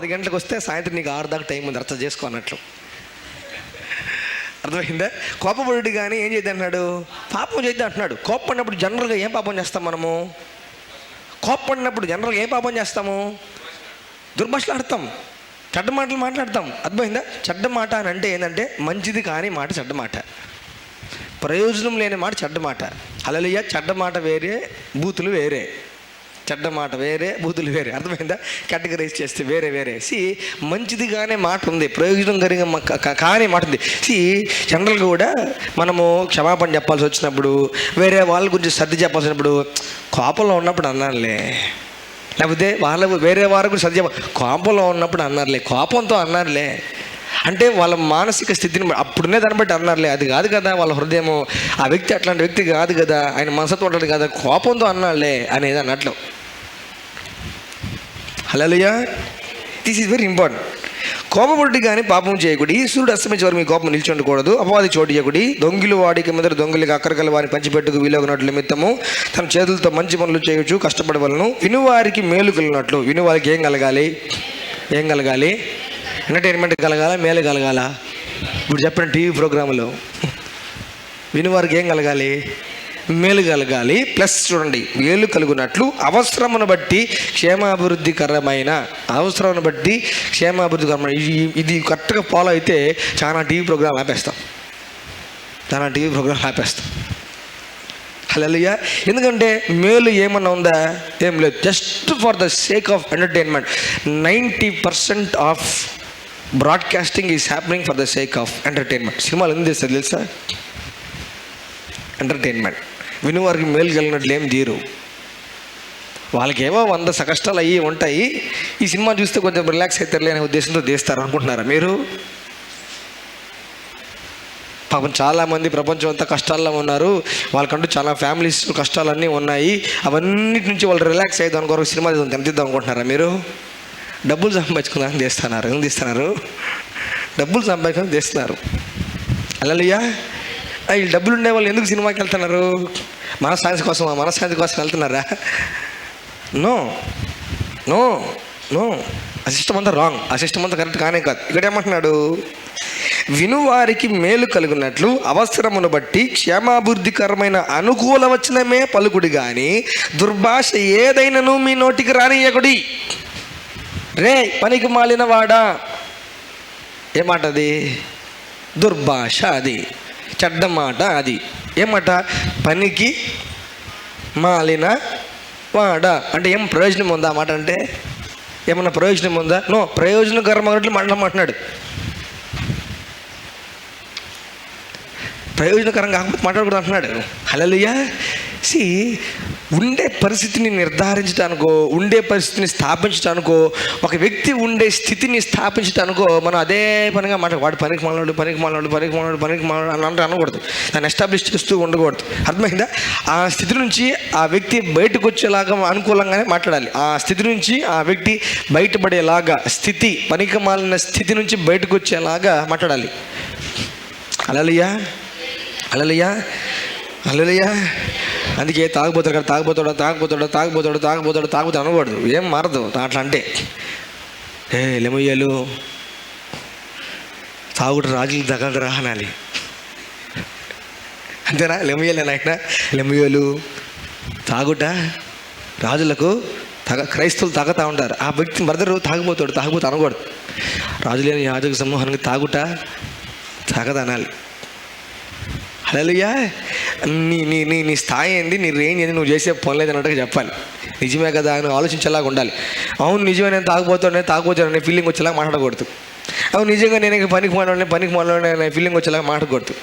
10 గంటలకు వస్తే సాయంత్రం నీకు 6 దాకా టైం ఉంది, అర్థం చేసుకో అన్నట్లు. అర్థమైందా? కోపపడు కానీ ఏం చేద్దాం అంటున్నాడు, పాపం చేద్దాం అంటున్నాడు. కోపడినప్పుడు జనరల్గా ఏం పాపం చేస్తాం మనము? కోపడినప్పుడు జనరల్గా ఏం పాపం చేస్తాము? దుర్భాషలు ఆడతాం, చెడ్డ మాటలు మాట్లాడతాం. అర్థమైందా? చెడ్డ మాట అని అంటే ఏంటంటే మంచిది కాని మాట చెడ్డ మాట, ప్రయోజనం లేని మాట చెడ్డ మాట. హల్లెలూయా. చెడ్డ మాట వేరే, బూతులు వేరే. చెడ్డ మాట వేరే, బూతులు వేరే. అర్థమైందా? కేటగరైజ్ చేస్తే వేరే వేరే. మంచిది కానీ మాట ఉంది, ప్రయోజనం కానీ మాట ఉంది. జనరల్గా కూడా మనము క్షమాపణ చెప్పాల్సి వచ్చినప్పుడు, వేరే వాళ్ళ గురించి సర్ది చెప్పాల్సి వచ్చినప్పుడు, కోపంలో ఉన్నప్పుడు అన్నారులే, లేకపోతే వేరే వారి గురించి సర్ది కోపంలో ఉన్నప్పుడు అన్నారులే, కోపంతో అన్నారులే అంటే వాళ్ళ మానసిక స్థితిని అప్పుడునే దాన్ని బట్టి అన్నారులే. అది కాదు కదా వాళ్ళ హృదయము, ఆ వ్యక్తి అట్లాంటి వ్యక్తి కాదు కదా, ఆయన మనసుతో ఉంటాడు కదా, కోపంతో అన్నాడులే అనేది అన్నట్లు. హల్లెలూయా. This is very important. కోపపడి కానీ పాపం చేయకూడదు. సూర్యుడు అస్తమించే వారు మీ కోపం నిలిచి ఉండకూడదు. అపవాది చోటు చేయకూడదు. దొంగిలు వాడికి మొదటి దొంగలికి అక్కరకల వారిని పంచిపెట్టుకు వీలగినట్లు నిమిత్తము తన చేతులతో మంచి పనులు చేయొచ్చు, కష్టపడవలను. వినువారికి మేలు కలిగినట్లు. వినువారికి ఏం కలగాలి? ఏం కలగాలి? ఎంటర్టైన్మెంట్ కలగాల, మేలు కలగాల? ఇప్పుడు చెప్పిన టీవీ ప్రోగ్రాములో వినువారికి ఏం కలగాలి? మేలు కలగాలి. ప్లస్ చూడండి, మేలు కలుగునట్లు అవసరమును బట్టి క్షేమాభివృద్ధికరమైన, అవసరమును బట్టి క్షేమాభివృద్ధికరమైన. ఇది కరెక్ట్గా ఫాలో అయితే చాలా టీవీ ప్రోగ్రాం ఆపేస్తాం, చాలా టీవీ ప్రోగ్రాం ఆపేస్తాం. హల్లెలూయా. ఎందుకంటే మేలు ఏమన్నా ఉందా? ఏం లేదు. Just for the sake of entertainment. 90% of broadcasting is happening for the sake of entertainment. సినిమాలు ఎందుకు చేస్తారు తెలుసా? ఎంటర్టైన్మెంట్. వినువారికి మేలు కలిగినట్లు ఏం తీరు. వాళ్ళకేమో 100 కష్టాలు అయ్యి ఉంటాయి, ఈ సినిమా చూస్తే కొంచెం రిలాక్స్ అవుతారులే అనే ఉద్దేశంతో తీస్తారు అనుకుంటున్నారా మీరు? పాపం చాలామంది ప్రపంచం అంతా కష్టాల్లో ఉన్నారు, వాళ్ళకంటూ చాలా ఫ్యామిలీస్ కష్టాలన్నీ ఉన్నాయి. అవన్నిటి నుంచి వాళ్ళు రిలాక్స్ అయ్యేది అనుకోరు సినిమా తెంపిద్దాం అనుకుంటున్నారా మీరు? డబ్బులు సంపాదించుకుందామని తీస్తున్నారు. ఏం తీస్తున్నారు? డబ్బులు సంపాదించుకొని తీస్తున్నారు. హల్లెలూయా. ఈ డబ్బులు ఉండే వాళ్ళు ఎందుకు సినిమాకి వెళ్తున్నారు? మనశ్శాంతి కోసం. మనశ్శాంతి కోసం వెళ్తున్నారా? No no no. ఆ సిస్టమ్ అంతా రాంగ్, ఆ సిస్టమ్ అంతా కరెక్ట్ కానే కాదు. ఇక్కడ ఏమంటున్నాడు? వినువారికి మేలు కలుగునట్లు అవసరమును బట్టి క్షేమాభివృద్ధికరమైన అనుకూల వచనమే పలుకుడి కానీ దుర్భాష ఏదైనాను మీ నోటికి రానియకుడి. రే పనికి మాలిన వాడా, ఏమాట అది? దుర్భాష, అది చెడ్డ మాట. అది ఏమాట? పనికి మాలిన వాడా అంటే ఏం ప్రయోజనం ఉందా మాట? అంటే ఏమన్నా ప్రయోజనం ఉందా? నో. ప్రయోజనకరమైనట్లు మాట్లాడమంటున్నాడు. ప్రయోజనకరం కాకపోతే మాట్లాడకూడదు అంటున్నాడు. హల్లెలూయా. ఉండే పరిస్థితిని నిర్ధారించడానికో, ఉండే పరిస్థితిని స్థాపించడానికో, ఒక వ్యక్తి ఉండే స్థితిని స్థాపించడానికో మనం అదే పనిగా వాడు పనికి మాలాడు అని అనకూడదు. దాన్ని ఎస్టాబ్లిష్ చేస్తూ ఉండకూడదు. అర్థమైందా? ఆ స్థితి నుంచి ఆ వ్యక్తి బయటకు వచ్చేలాగా అనుకూలంగానే మాట్లాడాలి. ఆ స్థితి నుంచి ఆ వ్యక్తి బయటపడేలాగా, స్థితి పనికి మాలిన స్థితి నుంచి బయటకు వచ్చేలాగా మాట్లాడాలి. హల్లెలూయా. హల్లెలూయా. హల్లెలూయా. అందుకే తాగుపోతాడు కదా, తాగుపోతాడు అనకూడదు. ఏం మారదు అట్లా అంటే. లెమయ్యలు తాగుడు రాజులు తగలరా అనాలి. అంతేనా? లెమయ్యలే నాయన. లెమయ్యలు తాగుట రాజులకు క్రైస్తవులు తాగుతూ ఉంటారు. ఆ వ్యక్తి బ్రదరు తాగుపోతాడు అనకూడదు. రాజులేని యాజక సమూహానికి తాగుట తాగదనాలి. హల్లెలూయా. నీ స్థాయి ఏంది, నీ రేంజ్ ఏంది, నువ్వు చేసే పనులేదు అన్నట్టుగా చెప్పాలి. నిజమే కదా నువ్వు ఆలోచించేలాగా ఉండాలి. అవును నిజమే, నేను తాగుపోతాను ఫీలింగ్ వచ్చేలాగా మాట్లాడకూడదు. అవును నిజంగా నేను పనికి మాట్లాడే ఫీలింగ్ వచ్చేలాగా మాట్లాడకూడదు.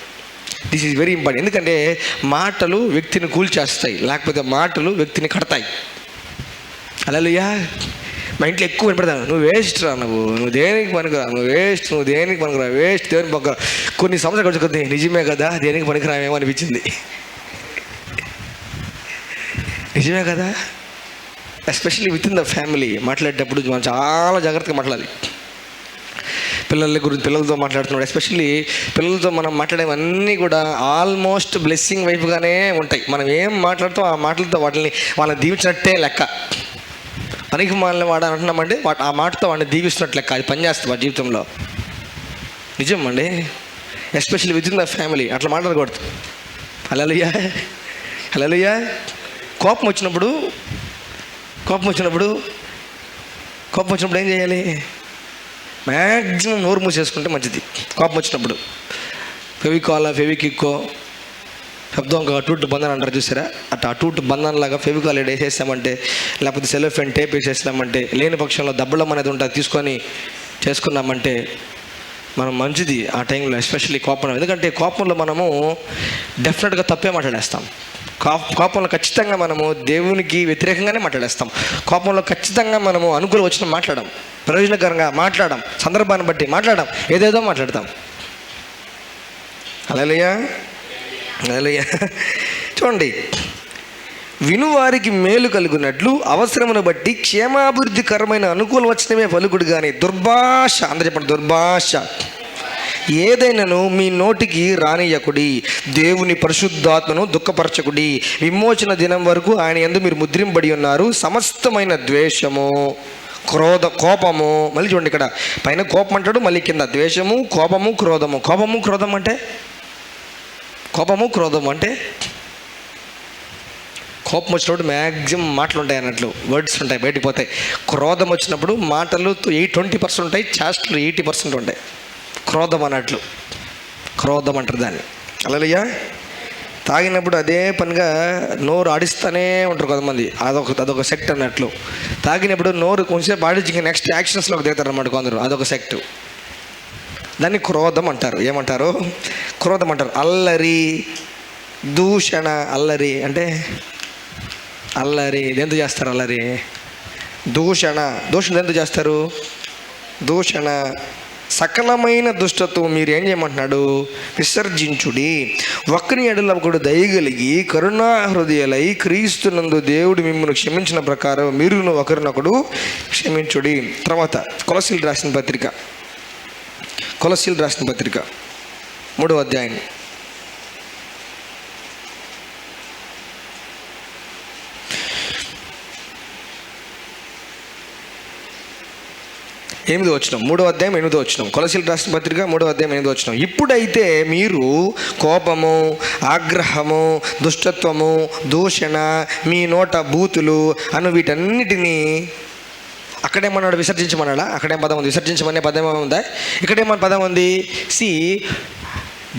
This is very important. ఎందుకంటే మాటలు వ్యక్తిని కూల్చేస్తాయి, లేకపోతే మాటలు వ్యక్తిని కడతాయి. హల్లెలూయా. మా ఇంట్లో ఎక్కువ వినపడతాను, నువ్వు వేస్ట్ రా, నువ్వు దేనికి పనికిరా, దేనికి పనికిరా. కొన్ని సంవత్సరాలు గడుచుకుంది, నిజమే కదా దేనికి పనికిరామేమో అనిపించింది. నిజమే కదా. Especially with in the family మాట్లాడేటప్పుడు మనం చాలా జాగ్రత్తగా మాట్లాడాలి. పిల్లలతో మాట్లాడుతున్నాడు. ఎస్పెషల్లీ పిల్లలతో మనం మాట్లాడేవన్నీ కూడా ఆల్మోస్ట్ బ్లెస్సింగ్ వైపుగానే ఉంటాయి. మనం ఏం మాట్లాడుతాం ఆ మాటలతో వాళ్ళని దీవించినట్టే లెక్క. పనికి మాలిన వాడు అంటున్నామంటే ఆ మాటతో వాడిని దీవిస్తున్నట్లే అది పనిచేస్తుంది వాడి జీవితంలో. నిజం అండి, especially with in the family అట్లా మాట్లాడకూడదు. హల్లెలూయా, హల్లెలూయా. కోపం వచ్చినప్పుడు ఏం చేయాలి? మ్యాక్సిమం నోరు మూసేసుకుంటే మంచిది. కోపం వచ్చినప్పుడు ఫెవికాల్ ఫెవికిక్కో శబ్దం అటు బంధన అంటారు చూసారా, అటు బంధనలాగా ఫెవికాల్ వేసేసామంటే, లేకపోతే సెలోఫెన్ టేప్ వేసేసామంటే, లేని పక్షంలో దబ్బలం అనేది ఉంటుంది, తీసుకొని చేసుకున్నామంటే మనం మంచిది ఆ టైంలో. ఎస్పెషల్లీ కోపం, ఎందుకంటే కోపంలో మనము డెఫినెట్గా తప్పే మాట్లాడేస్తాం. కోపంలో ఖచ్చితంగా మనము దేవునికి వ్యతిరేకంగానే మాట్లాడేస్తాం. కోపంలో ఖచ్చితంగా మనము అనుకూల వచ్చిన మాట్లాడడం, ప్రయోజనకరంగా మాట్లాడడం, సందర్భాన్ని బట్టి మాట్లాడడం, ఏదేదో మాట్లాడతాం. హల్లెలూయా, హల్లెలూయా. చూడండి, వినువారికి మేలు కలుగునట్లు అవసరమును బట్టి క్షేమాభివృద్ధికరమైన అనుకూల వచనమే పలుకుడు కానీ దుర్భాష, అందరూ చెప్పండి, దుర్భాష ఏదైనాను మీ నోటికి రానియకుడి. దేవుని పరిశుద్ధాత్మను దుఃఖపరచకుడి. విమోచన దినం వరకు ఆయన యందు మీరు ముద్రింపబడి ఉన్నారు. సమస్తమైన ద్వేషము, కోపము, మళ్ళీ చూడండి ఇక్కడ పైన కోపం అంటాడు, మళ్ళీ కింద ద్వేషము, కోపము, క్రోధము. క్రోధం అంటే కోపం వచ్చినప్పుడు మ్యాక్సిమం మాటలు ఉంటాయి అన్నట్లు, వర్డ్స్ ఉంటాయి, బయటికి పోతాయి. క్రోధం వచ్చినప్పుడు మాటలు 20% ఉంటాయి, చేష్టలు 80% ఉంటాయి. క్రోధం అన్నట్లు, క్రోధం అంటారు దాన్ని. హల్లెలూయా. తాగినప్పుడు అదే పనిగా నోరు ఆడిస్తూనే ఉంటారు కొంతమంది, అదొక సెక్ట్ అన్నట్లు. తాగినప్పుడు నోరు కొంచెంసేపు ఆడించి ఇంకా నెక్స్ట్ యాక్షన్స్లోకి దిగుతారు అన్నమాట కొందరు, అదొక సెక్ట్. దాన్ని క్రోధం అంటారు. ఏమంటారు? క్రోధం అంటారు. అల్లరి, దూషణ. అల్లరి అంటే ఎందుకు చేస్తారు? అల్లరి, దూషణ ఎందుకు చేస్తారు? దూషణ, సకలమైన దుష్టత్వం మీరు ఏం చేయమంటున్నాడు? విసర్జించుడి. ఒక్కని ఎడల ఒకడు దయగలిగి కరుణా హృదయాలై క్రీస్తునందు దేవుడు మిమ్మల్ని క్షమించిన ప్రకారం మీరును ఒకరినొకడు క్షమించుడి. తర్వాత కొలస్సీలు రాసిన పత్రిక 3వ అధ్యాయం 8వ వచనం, 3వ అధ్యాయం 8వ వచనం. కొలస్సీలు రాసిన పత్రిక 3వ అధ్యాయం 8వ వచనం. ఇప్పుడైతే మీరు కోపము, ఆగ్రహము, దుష్టత్వము, దూషణ, మీ నోట బూతులు అను వీటన్నిటినీ, అక్కడేమన్నాడు? విసర్జించమన్నాడా? అక్కడేం పదం ఉంది? విసర్జించమనే పదం ఉందా? ఇక్కడేమన్నా పదం ఉంది?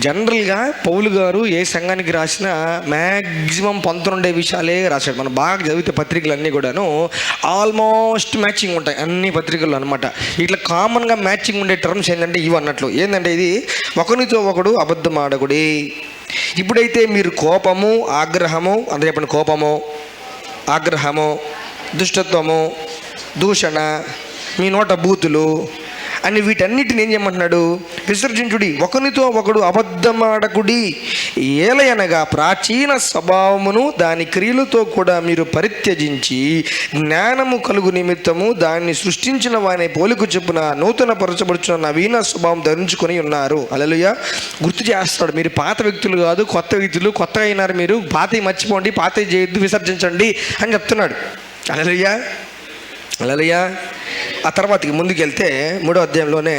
జనరల్గా పౌలు గారు ఏ సంఘానికి రాసిన మ్యాక్సిమం 19 విషయాలే రాశాడు. మనం బాగా చదివితే పత్రికలు అన్నీ కూడాను ఆల్మోస్ట్ మ్యాచింగ్ ఉంటాయి అన్ని పత్రికలు అనమాట. ఇట్లా కామన్గా మ్యాచింగ్ ఉండే టర్మ్స్ ఏంటంటే ఇవి అన్నట్లు. ఏంటంటే ఇది ఒకరితో ఒకడు అబద్ధం ఆడకుడి. ఇప్పుడైతే మీరు కోపము, ఆగ్రహము, అందరూ చెప్పండి, కోపము, ఆగ్రహము, దుష్టత్వము, దూషణ, మీ నోట బూతులు అని వీటన్నిటిని ఏం చేయమంటున్నాడు? విసర్జించుడి. ఒకరితో ఒకడు అబద్ధమాడకుడి. ఏలయనగా ప్రాచీన స్వభావమును దాని క్రియలతో కూడా మీరు పరిత్యజించి జ్ఞానము కలుగు నిమిత్తము దాన్ని సృష్టించిన వాని పోలిక చొప్పున నూతన పరచబడుచున్న నవీన స్వభావం ధరించుకొని ఉన్నారు. హల్లెలూయా. గుర్తు చేస్తాడు, మీరు పాత వ్యక్తులు కాదు, కొత్త వ్యక్తులు, కొత్తగా అయినారు మీరు. పాతవి మర్చిపోండి, పాతవి చేయొద్దు, విసర్జించండి అని చెప్తున్నాడు. హల్లెలూయా, హల్లెలూయా. ఆ తర్వాతకి ముందుకెళ్తే 3వ అధ్యాయంలోనే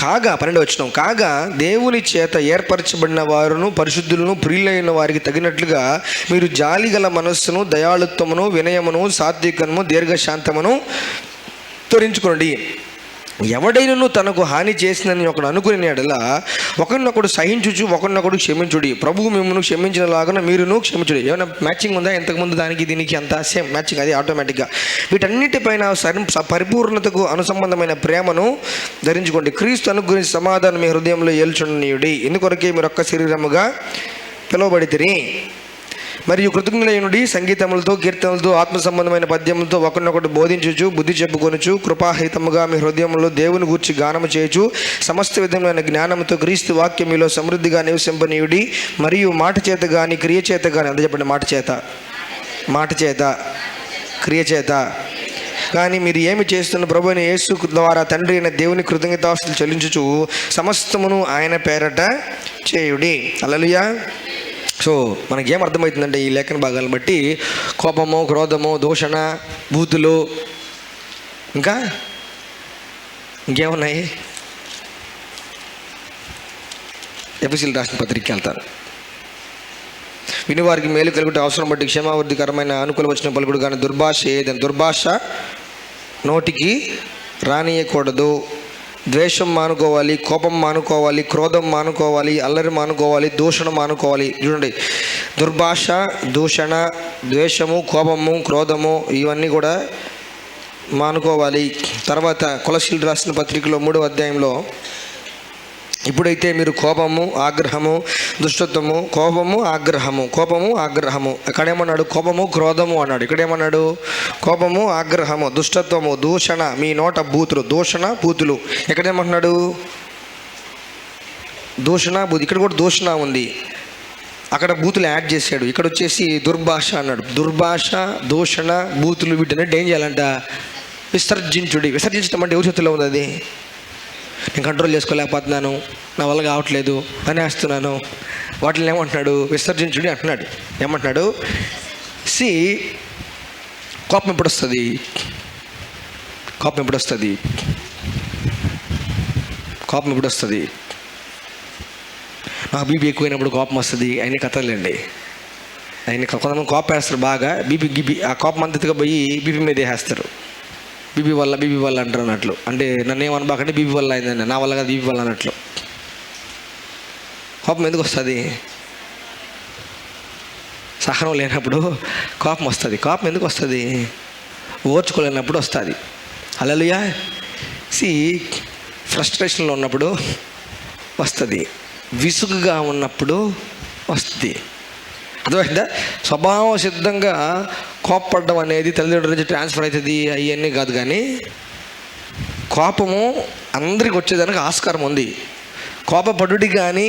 కాగా 12వ వచనం, కాగా దేవుని చేత ఏర్పరచబడిన వారును పరిశుద్ధులను ప్రియులైన వారికి తగినట్లుగా మీరు జాలిగల మనస్సును, దయాళుత్వమును, వినయమును, సాత్వికమును, దీర్ఘశాంతమును తొరించుకోండి. ఎవడైనను తనకు హాని చేసిందని ఒకడు అనుకునే ఎడల ఒకరినొకడు సహించుచు ఒకరినొకడు క్షమించుడి. ప్రభువు మిమ్మల్ని క్షమించినలాగా మీరును క్షమించుడి. ఏమైనా మ్యాచింగ్ ఉందా? ఇంతకుముందు దానికి దీనికి అంతా సేమ్ మ్యాచింగ్, అది ఆటోమేటిక్గా. వీటన్నిటిపైన పరిపూర్ణతకు అనుసంబంధమైన ప్రేమను ధరించుకోండి. క్రీస్తు అనుగ్రహించి సమాధానం మీ హృదయంలో ఏల్చుండనీయుడి. ఎందుకొరకే మీరు ఒక్క శరీరముగా పిలువబడితిరి. మరియు కృతజ్ఞులైనడి సంగీతములతో, కీర్తనలతో, ఆత్మ సంబంధమైన పద్యములతో ఒకరినొకటి బోధించుచు, బుద్ధి చెప్పుకొనుచు, కృపాహితముగా మీ హృదయంలో దేవుని గూర్చి గానము చేయొచ్చు, సమస్త విధమైన జ్ఞానంతో క్రీస్తు వాక్యం మీలో సమృద్ధిగా నివసింపనీయుడి. మరియు మాట చేత కానీ క్రియ చేత కానీ, అంత చెప్పండి, మాట చేత క్రియ చేత కానీ మీరు ఏమి చేస్తున్న ప్రభువైన యేసు ద్వారా తండ్రి అయిన దేవుని కృతజ్ఞతాస్తుతులు చెల్లించుచు సమస్తమును ఆయన పేరట చేయుడి. హల్లెలూయా, సో మనకేం అర్థమవుతుందంటే ఈ లేఖన భాగాలను బట్టి కోపము, క్రోధము, దూషణ, బూతులు, ఇంకా ఇంకేమున్నాయి? ఎఫెసీయులకు రాసిన పత్రికకి వెళ్తారు. వినివారికి మేలు కలుగుట అవసరం బట్టి క్షేమావృద్ధికరమైన అనుకూల వచనం పలుకుడు కానీ దుర్భాష ఏదైనా దుర్భాష నోటికి రానియకూడదు. ద్వేషం మానుకోవాలి, కోపం మానుకోవాలి, క్రోధం మానుకోవాలి, అల్లరి మానుకోవాలి, దూషణ మానుకోవాలి. చూడండి, దుర్భాష, దూషణ, ద్వేషము, కోపము, క్రోధము ఇవన్నీ కూడా మానుకోవాలి. తర్వాత కొలస్సీయులకు రాసిన పత్రికలో 3వ అధ్యాయంలో ఇప్పుడైతే మీరు కోపము, ఆగ్రహము, దుష్టత్వము, కోపము, ఆగ్రహము అక్కడేమన్నాడు? కోపము, క్రోధము అన్నాడు. ఇక్కడేమన్నాడు? కోపము, ఆగ్రహము, దుష్టత్వము, దూషణ, మీ నోట బూతులు, దూషణ, బూతులు. ఎక్కడేమంటున్నాడు? దూషణ, బూతు. ఇక్కడ కూడా దూషణ ఉంది, అక్కడ బూతులు యాడ్ చేశాడు. ఇక్కడ వచ్చేసి దుర్భాష అన్నాడు. దుర్భాష, దూషణ, బూతులు వీటన్నిటి ఏం చేయాలంట? విసర్జించడం అంటే ఎవరి చేతుల్లో ఉంది అది? నేను కంట్రోల్ చేసుకోలేకపోతున్నాను, నా వల్ల కావట్లేదు అనేస్తున్నాను, వాటిని ఏమంటున్నాడు? విసర్జించుడి అంటున్నాడు. ఏమంటున్నాడు? కోపం ఎప్పుడు వస్తుంది? నాకు బీపీ ఎక్కువైనప్పుడు కోపం వస్తుంది. అయిన కథలండి, కొంతమంది కోపం వేస్తారు బాగా. బీపీ ఆ కోపం అంతగా పోయి బీపీ మీద వేసేస్తారు. బీపీ వల్ల అంటారు అన్నట్లు. అంటే నన్ను ఏమనబాకంటే బీపీ వల్ల అయిందండి, నా వల్ల కాదు బీపీ వల్ల అన్నట్లు. కోపం ఎందుకు వస్తుంది? సహనం లేనప్పుడు కోపం వస్తుంది. కోపం ఎందుకు వస్తుంది? ఓర్చుకోలేనప్పుడు వస్తుంది. హల్లెలూయా. ఫ్రస్ట్రేషన్లో ఉన్నప్పుడు వస్తుంది, విసుగుగా ఉన్నప్పుడు వస్తుంది. అర్థమైందా? స్వభావ సిద్ధంగా కోపపడడం అనేది తల్లిదండ్రుల నుంచి ట్రాన్స్ఫర్ అవుతుంది అవన్నీ కాదు. కానీ కోపము అందరికి వచ్చేదానికి ఆస్కారం ఉంది. కోపపడుడి కానీ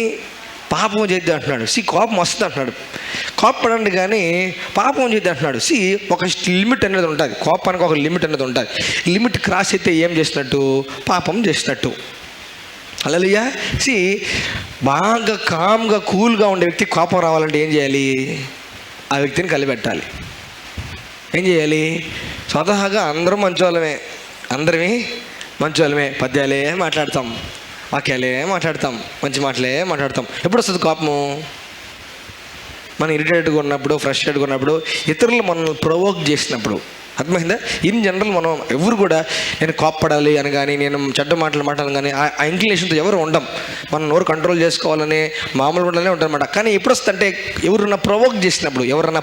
పాపం చేద్దాం అంటున్నాడు. కోపం వస్తుంది అంటున్నాడు. కోపపడండి కానీ పాపం చేద్దాం అంటున్నాడు. ఒక లిమిట్ అనేది ఉంటుంది, కోపానికి ఒక లిమిట్ అనేది ఉంటుంది. లిమిట్ క్రాస్ అయితే ఏం చేసినట్టు? పాపం చేసినట్టు. హల్లెలూయా. బాగా కామ్గా కూల్గా ఉండే వ్యక్తి కోపం రావాలంటే ఏం చేయాలి? ఆ వ్యక్తిని కలిపెట్టాలి. ఏం చేయాలి? స్వతహాగా అందరూ మంచోళ్ళమే, పద్యాలే మాట్లాడతాం, వాక్యాలే మాట్లాడతాం, మంచి మాటలే మాట్లాడతాం. ఎప్పుడు వస్తుంది కోపము? మనం ఇరిటేట్గా ఉన్నప్పుడు, ఫ్రస్ట్రేట్గా ఉన్నప్పుడు, ఇతరులు మనల్ని ప్రొవోక్ చేసినప్పుడు. అర్థమైందా? ఇన్ జనరల్ మనం ఎవరు కూడా నేను కోప్పడాలి అని కానీ, నేను చెడ్డ మాటలు మాట్లాడాలి కానీ ఆ ఇంక్లినేషన్తో ఎవరు ఉండం. మనం నోరు కంట్రోల్ చేసుకోవాలని మామూలు ఉండాలనే ఉంటారన్నమాట. కానీ ఎప్పుడు వస్తుందంటే ఎవరన్నా ప్రొవోక్ చేసినప్పుడు, ఎవరన్నా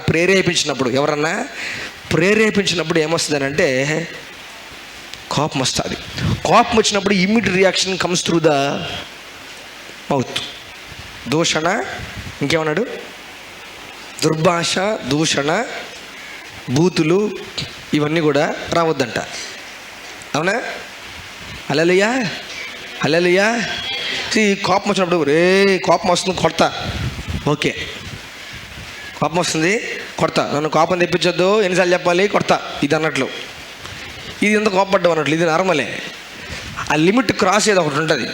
ప్రేరేపించినప్పుడు ఏమొస్తుంది అంటే కోపం వస్తుంది. కోపం వచ్చినప్పుడు immediate reaction comes through the mouth. దూషణ, ఇంకేమన్నాడు? దుర్భాష, దూషణ, బూతులు ఇవన్నీ కూడా రావద్దంట. అవునా? హల్లెలూయా. కోపం వచ్చినప్పుడు కోపం వస్తుంది కొడతా, ఓకే, కోపం వస్తుంది కొడతా, నన్ను కోపం తెప్పించొద్దు, ఎన్నిసార్లు చెప్పాలి, కొడతా, ఇది అన్నట్లు. ఇది ఎంత కోపపడ్డావు అన్నట్లు, ఇది నార్మలే. ఆ లిమిట్ క్రాస్ ఏదో ఒకటి ఉంటుంది.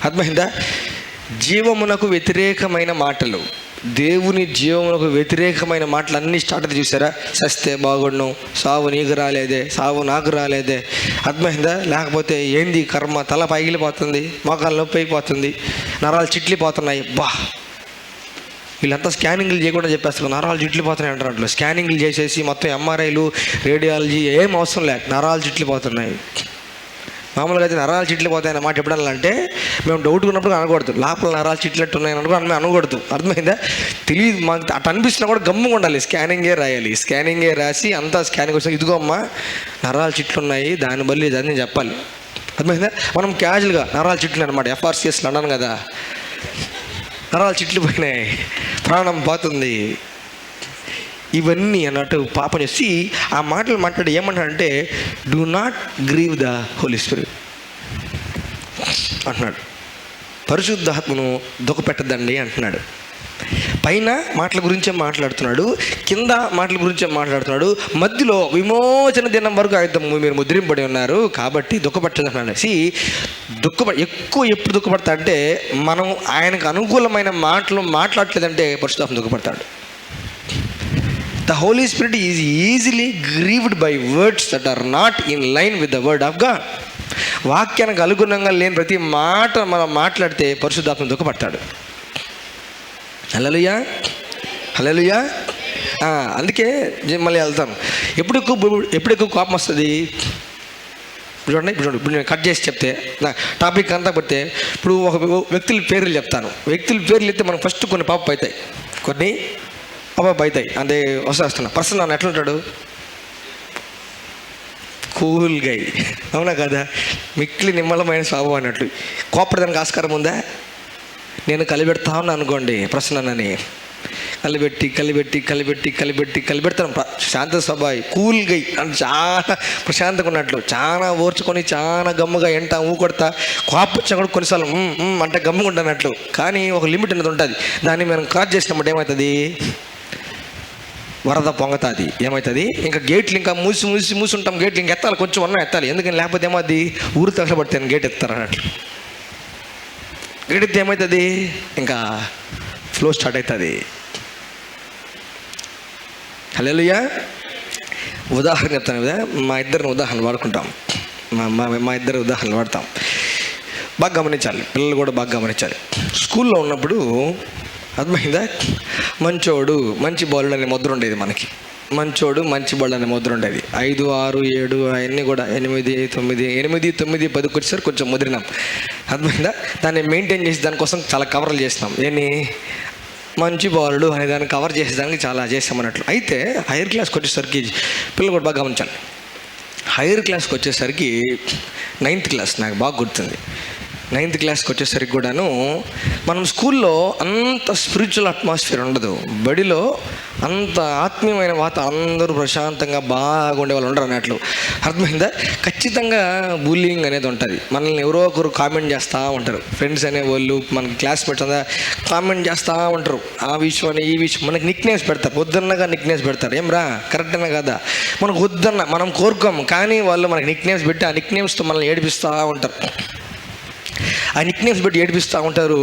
అర్థమైందా? జీవమునకు వ్యతిరేకమైన మాటలు, దేవుని జీవమునకు వ్యతిరేకమైన మాటలు అన్నీ స్టార్ట్ అయితే చూసారా? సస్తే బాగుండు, సావు నీకు రాలేదే, సావు నాకు రాలేదే. అర్థమైందా? లేకపోతే ఏంది కర్మ, తల పగిలిపోతుంది, మోకాలు నొప్పి అయిపోతుంది, నరాలు చిట్లిపోతున్నాయి. వీళ్ళంతా స్కానింగ్లు చేయకుండా చెప్పేస్తారు, నరాలు చిట్లిపోతున్నాయి అంటారు. అట్లా స్కానింగ్లు చేసేసి మొత్తం ఎంఆర్ఐలు, రేడియాలజీ ఏం అవసరం లేదు, నరాలు చిట్లిపోతున్నాయి. మామూలుగా అయితే నరాలు చిట్లిపోతాయి అన్నమాట ఎప్పుడన్నా మేము డౌట్ ఉన్నప్పుడు అనకూడదు, లోపల నరాలు చిట్లట్టు ఉన్నాయని అనుకో మేము అనకూడదు. అర్థమైందా? తెలియదు మాకు అటు అనిపిస్తున్నా కూడా గమ్ముగా ఉండాలి, స్కానింగే రాసి అంతా స్కానింగ్ వచ్చి ఇదిగో అమ్మా నరాలు చిట్లు ఉన్నాయి, దాని బల్లి ఇదని చెప్పాలి. అర్థమైందా? మనం క్యాజువల్గా నరాలు చిట్లు అనమాట, FRCSలో అన్నాను కదా, నరాలు చిట్లు పోయినాయి, ప్రాణం పోతుంది, ఇవన్నీ అన్నట్టు పాపం చేసి ఆ మాటలు మాట్లాడి ఏమంటాడంటే do not grieve the Holy Spirit అంటున్నాడు. పరిశుద్ధాత్మను దుఃఖపెట్టదండి అంటున్నాడు. పైన మాటల గురించే మాట్లాడుతున్నాడు, కింద మాటల గురించే మాట్లాడుతున్నాడు, మధ్యలో విమోచన దినం వరకు ఆయన మీరు ముద్రింపడి ఉన్నారు కాబట్టి దుఃఖపడుతున్నాడు. ఎక్కువ ఎప్పుడు దుఃఖపడతా అంటే మనం ఆయనకు అనుకూలమైన మాటలు మాట్లాడలేదంటే పరిశుద్ధాత్మ దుఃఖపడతాడు. The Holy Spirit is easily grieved by words that are not in line with the word of God. వాక్యానికి అనుగుణంగా లేని ప్రతి మాట మనం మాట్లాడితే పరిశుద్ధాత్మ దుఃఖపడతాడు. హల్లెలూయా, హల్లెలూయా. అందుకే మళ్ళీ వెళ్తాను. ఎప్పుడు ఎక్కువ కోపం వస్తుంది చూడండి. ఇప్పుడు నేను కట్ చేసి చెప్తే నా టాపిక్ అంతా పడితే ఇప్పుడు ఒక వ్యక్తుల పేర్లు చెప్తాను. వ్యక్తుల పేర్లు అయితే మనం ఫస్ట్ కొన్ని పాప అవుతాయి, కొన్ని అవుతాయి. అంటే వస్తున్నా పర్సన్ నన్ను ఎట్లుంటాడు, కూల్ గై, అవునా కదా, మిక్కిలి నిమ్మలమైన స్వభావం అన్నట్లు. కోపడదానికి ఆస్కారం ఉందా? నేను కలిపెడతా ఉన్నా అనుకోండి ప్రసన్నని, కలిపెడతాను. శాంత స్వభావి, కూల్ గై అంటే చాలా ప్రశాంతంగా ఉన్నట్లు, చాలా ఓర్చుకొని చాలా గమ్ముగా ఎంట ఊకొడతా. కోపం వచ్చినా కూడా కొన్నిసార్లు అంటే గమ్ముగా ఉండనట్లు. కానీ ఒక లిమిట్ అనేది ఉంటుంది. దాన్ని మనం క్రాస్ చేసినప్పుడు ఏమవుతుంది, వరద పొంగతుంది. ఏమవుతుంది, ఇంకా గేట్లు ఇంకా మూసి ఉంటాం. గేట్లు ఇంకా ఎత్తాలి, కొంచెం ఎత్తాలి. ఎందుకని లేకపోతే ఏమవుతుంది, ఊరు తగలబడితే గేట్ ఎత్తారు అన్నట్లు. గేట్ ఎత్తే ఏమవుతుంది, ఇంకా ఫ్లో స్టార్ట్ అవుతుంది. హల్లెలూయా. ఉదాహరణ చెప్తాను కదా, మా ఇద్దరిని ఉదాహరణ వాడుకుంటాం. మా ఇద్దరు ఉదాహరణలు వాడతాం. బాగా గమనించాలి, పిల్లలు కూడా బాగా గమనించాలి. స్కూల్లో ఉన్నప్పుడు అర్థమైందా, మంచోడు మంచి బాలుడు అనే ముద్ర ఉండేది మనకి. మంచోడు మంచి బాలుడు అనే ముద్ర ఉండేది. 5, 6, 7 అవన్నీ కూడా 8, 9, 10 వచ్చేసరికి కొంచెం ముద్రినాం. అర్థమైందా, దాన్ని మెయింటైన్ చేసి దానికోసం చాలా కవర్లు చేసినాం. ఏంటి, మంచి బాలుడు అనే దాన్ని కవర్ చేసేదానికి చాలా చేస్తామన్నట్లు. అయితే హైయర్ క్లాస్కి వచ్చేసరికి పిల్లలు కూడా బాగా గమనించాలి. హైయర్ క్లాస్కి వచ్చేసరికి 9th క్లాస్ నాకు బాగా గుర్తుంది. 9th క్లాస్కి వచ్చేసరికి కూడాను మనం స్కూల్లో అంత స్పిరిచువల్ అట్మాస్ఫియర్ ఉండదు. బడిలో అంత ఆత్మీయమైన అందరూ ప్రశాంతంగా బాగా ఉండేవాళ్ళు ఉండరు అన్నట్లు. అర్థమైందా, ఖచ్చితంగా బుల్లింగ్ అనేది ఉంటుంది. మనల్ని ఎవరో ఒకరు కామెంట్ చేస్తూ ఉంటారు. ఫ్రెండ్స్ అనేవాళ్ళు మన క్లాస్మేట్స్ అంతా కామెంట్ చేస్తూ ఉంటారు. ఆ విషయం అని ఈ విషయం మనకి నిక్నేమ్స్ పెడతారు. వద్దన్నగా నిక్నేమ్స్ పెడతారు. ఏం రా, కరెక్ట్ అన్నా కదా, మనకు వద్దన్న మనం కోరుకోము, కానీ వాళ్ళు మనకి నిక్నేమ్స్ పెట్టి ఆ నిక్నేమ్స్తో మనల్ని ఏడిపిస్తూ ఉంటారు. ఆ నిక్నేమ్స్ పెట్టి ఏడిపిస్తూ ఉంటారు.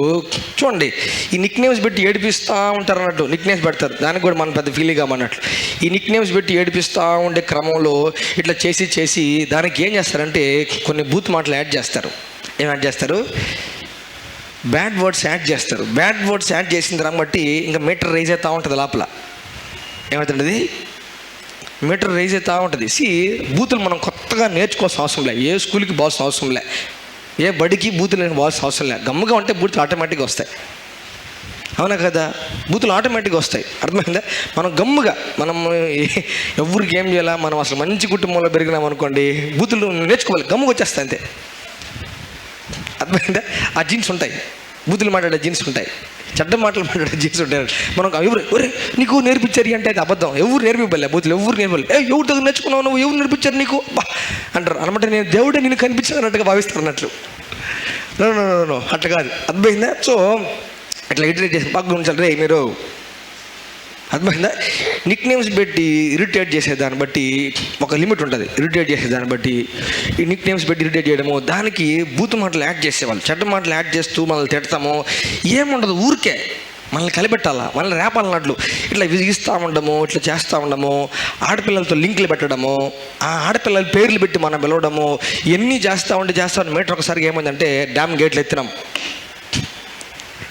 చూడండి, ఈ నిక్నేమ్స్ పెట్టి ఏడిపిస్తూ ఉంటారు అన్నట్టు. నిక్నేమ్స్ పెడతారు, దానికి కూడా మనం పెద్ద ఫీలింగ్ అన్నట్లు. ఈ నిక్నేమ్స్ పెట్టి ఏడిపిస్తూ ఉండే క్రమంలో ఇట్లా చేసి దానికి ఏం చేస్తారంటే కొన్ని బూత్ మాటలు యాడ్ చేస్తారు. ఏం యాడ్ చేస్తారు, బ్యాడ్ వర్డ్స్ యాడ్ చేస్తారు. బ్యాడ్ వర్డ్స్ యాడ్ చేసిన దాన్ని బట్టి ఇంకా మీటర్ రైజ్ అవుతూ ఉంటుంది. లోపల ఏమవుతుంది, మీటర్ రైజ్ అవుతూ ఉంటుంది. బూతులు మనం కొత్తగా నేర్చుకోవాల్సిన అవసరం లే, ఏ స్కూల్కి పోవాల్సిన అవసరం లే, ఏ బడికి బూతులు పోవాల్సిన అవసరం లే. గమ్ముగా ఉంటే బూతులు ఆటోమేటిక్గా వస్తాయి. అవునా కదా, బూతులు ఆటోమేటిక్గా వస్తాయి. అర్థమైందా, మనం గమ్ముగా మనం ఎవరికి ఏం చేయాలా, మనం అసలు మంచి కుటుంబంలో పెరిగినాం అనుకోండి, బూతులు నేర్చుకోవాలి, గమ్ముగా వచ్చేస్తాయి అంతే. అర్థమైందా, ఆ జీన్స్ ఉంటాయి, బూతులు మాట్లాడే జీన్స్ ఉంటాయి, చెడ్డ మాటలు మాట్లాడే జీన్స్ ఉంటాయి. మనం ఎవరు నీకు నేర్పించారు అంటే అది అబద్ధం. ఎవరు నేర్పివ్వలే, బూతులు ఎవరు నేర్పలే. ఎవరి దగ్గర నేర్చుకున్నావు నువ్వు, ఎవరు నేర్పించారు నీకు అంటారు అనమాట. నేను దేవుడే నేను కనిపించానట్టుగా భావిస్తాను అన్నట్లు. నో అట్లా కాదు. అర్థమైందా, సో అట్లా ఇరిటేట్ చేసి బాగా ఉంచాలి. రే మీరు అర్థమైందా, నిక్ నేమ్స్ పెట్టి ఇరిటేట్ చేసేదాన్ని బట్టి ఒక లిమిట్ ఉంటుంది. ఇరిటేట్ చేసేదాన్ని బట్టి ఈ నిక్ నేమ్స్ పెట్టి ఇరిటేట్ చేయడము, దానికి బూతు మాటలు యాడ్ చేసేవాళ్ళు, చెడ్డ మాటలు యాడ్ చేస్తూ మనల్ని తిడతాము. ఏముండదు, ఊరికే మనల్ని కలిపెట్టాలా, మనల్ని రేపాలన్నట్లు ఇట్లా విసిగిస్తూ ఉండము, ఇట్లా చేస్తూ ఉండము. ఆడపిల్లలతో లింకులు పెట్టడము, ఆ ఆడపిల్లల పేర్లు పెట్టి మనం పిలవడము, ఎన్ని చేస్తూ ఉంటే మీటర్ ఒకసారి ఏమైందంటే డ్యామ్ గేట్లు ఎత్తినాం.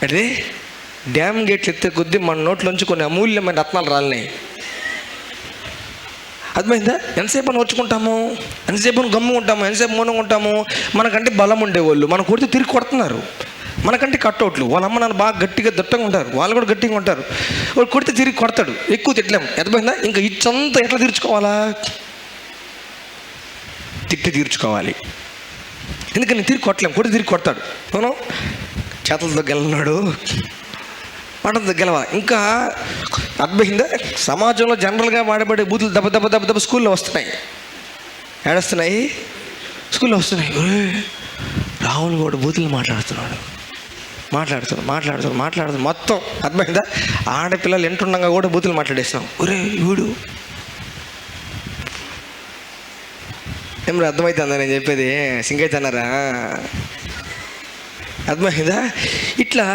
అంటే డ్యామ్ గేట్లు ఎత్తే కొద్దీ మన నోట్లోంచి కొన్ని అమూల్యమైన రత్నాలు రాలినాయి. అర్థమైందా, ఎంతసేపు అని వచ్చుకుంటాము, ఎంతసేపు గమ్ము ఉంటాము, ఎంతసేపు మౌనంగా ఉంటాము. మనకంటే బలం ఉండేవాళ్ళు మనం కొడితే తిరిగి కొడుతున్నారు. మనకంటే కట్అవుట్లు, వాళ్ళ అమ్మ నాన్న బాగా గట్టిగా దట్టంగా ఉంటారు, వాళ్ళు కూడా గట్టిగా ఉంటారు. వాడు కొడితే తిరిగి కొడతాడు, ఎక్కువ తిట్టలేము. అర్థమైందా, ఇంకా ఇచ్చంతా ఎట్లా తీర్చుకోవాలా, తిట్టి తీర్చుకోవాలి. ఎందుకని తిరిగి కొట్టలేము, కొడితే తిరిగి కొడతాడు. అవును, చేతులతో గెలన్నాడు, మాటలతో గెలవ. ఇంకా అర్థమైందా, సమాజంలో జనరల్గా వాడబడే బూతులు దెబ్బ స్కూల్లో వస్తున్నాయి. ఏడొస్తున్నాయి, స్కూల్లో వస్తున్నాయి. రాహుల్ కూడా బూతులు మాట్లాడుతున్నాడు. మాట్లాడుతారు మొత్తం. అర్థమైందా? ఆడపిల్లలు ఎంటుండగా కూడా బూతులు మాట్లాడేస్తాం. ఒరే వీడు ఏం అర్థమవుతుందా నేను చెప్పేది? సింక్ అవుతున్నారా? అర్థమైందా? ఇట్లా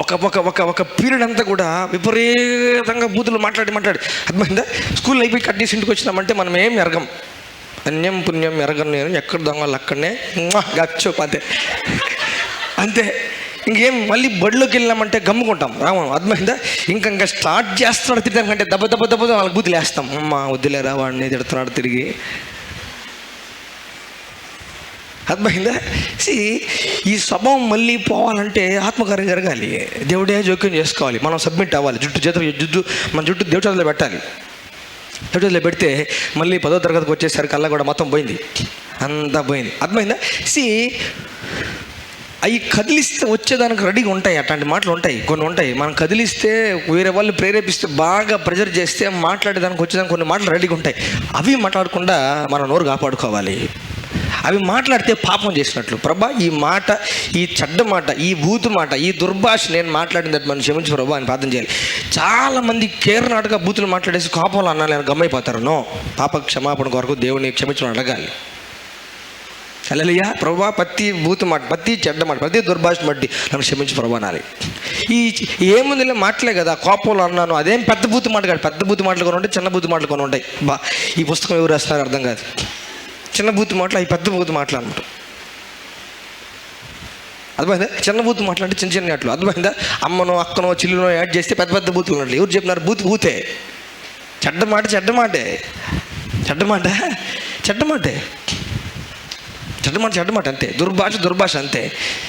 ఒక పీరియడ్ అంతా కూడా విపరీతంగా బూతులు మాట్లాడి అర్థమైందా? స్కూల్ అయిపోయి కట్ చేసి ఇంటికి వచ్చినామంటే మనం ఏం ఎరగం. అన్యం పుణ్యం ఎరగను నేను, ఎక్కడ దొంగలు అక్కడనే గచ్చు అంతే. ఇంకేం మళ్ళీ బడిలోకి వెళ్ళామంటే గమ్ముకుంటాం, రాము. అర్థమైందా? ఇంకా స్టార్ట్ చేస్తున్నాడు తిట్టడానికంటే దెబ్బ వాళ్ళకి బూతులు వేస్తాం. అమ్మ వద్దులేరా వాడిని తిడుతున్నాడు తిరిగి. అర్థమైందా? ఈ స్వభావం మళ్ళీ పోవాలంటే ఆత్మకార్యం జరగాలి, దేవుడే జోక్యం చేసుకోవాలి, మనం సబ్మిట్ అవ్వాలి. మన జుట్టు దేవుడి చేతిలో పెట్టాలి. దేవుడి చేతిలో పెడితే మళ్ళీ 10వ తరగతికి వచ్చేసరికల్లా కూడా మొత్తం పోయింది, అంతా పోయింది. అర్థమైందా? అవి కదిలిస్తే వచ్చేదానికి రెడీగా ఉంటాయి. అట్లాంటి మాటలు ఉంటాయి, కొన్ని ఉంటాయి. మనం కదిలిస్తే వేరే వాళ్ళు ప్రేరేపిస్తే బాగా ప్రెజర్ చేస్తే మాట్లాడేదానికి వచ్చేదానికి కొన్ని మాటలు రెడీగా ఉంటాయి. అవి మాట్లాడకుండా మన నోరు కాపాడుకోవాలి. అవి మాట్లాడితే పాపం చేసినట్లు. ప్రభా, ఈ మాట, ఈ చెడ్డ మాట, ఈ బూతు మాట, ఈ దుర్భాష నేను మాట్లాడినట్టు మనం క్షమించు ప్రభా అని ప్రార్థన చేయాలి. చాలామంది కేరనాటక బూతులు మాట్లాడేసి కోపంలో అన్నాను గమ్మైపోతారు. నో, పాప క్షమాపణ కొరకు దేవుని క్షమించడం అడగాలి. హల్లెలూయా. ప్రభా, ప్రతి బూతు మాట, ప్రతి చెడ్డ మాట, ప్రతి దుర్భాష బట్టి నన్ను క్షమించు ప్రభా అనాలి. ఏముందిలే మాటలే కదా, కోపంలో అన్నాను, అదేం పెద్ద బూతు మాట కాదు. పెద్ద బూతు మాటలు కొని ఉంటాయి, చిన్న బూతు మాటలు కొని ఉంటాయి. ఈ పుస్తకం ఎవరు రాస్తున్నారు అర్థం కాదు. చిన్న బూతు మాటలు అవి పెద్ద బూతు మాటలు అనమాట. అర్థమైందా? చిన్న బూతు మాటలు అంటే చిన్న మాటలు. అర్థమైందా? అమ్మనో అక్కనో చిల్లునో యాడ్ చేస్తే పెద్ద బూతులు ఉన్నట్లు. ఎవరు చెప్పినారు? బూతే. చెడ్డ మాట అంతే. దుర్భాష అంతే.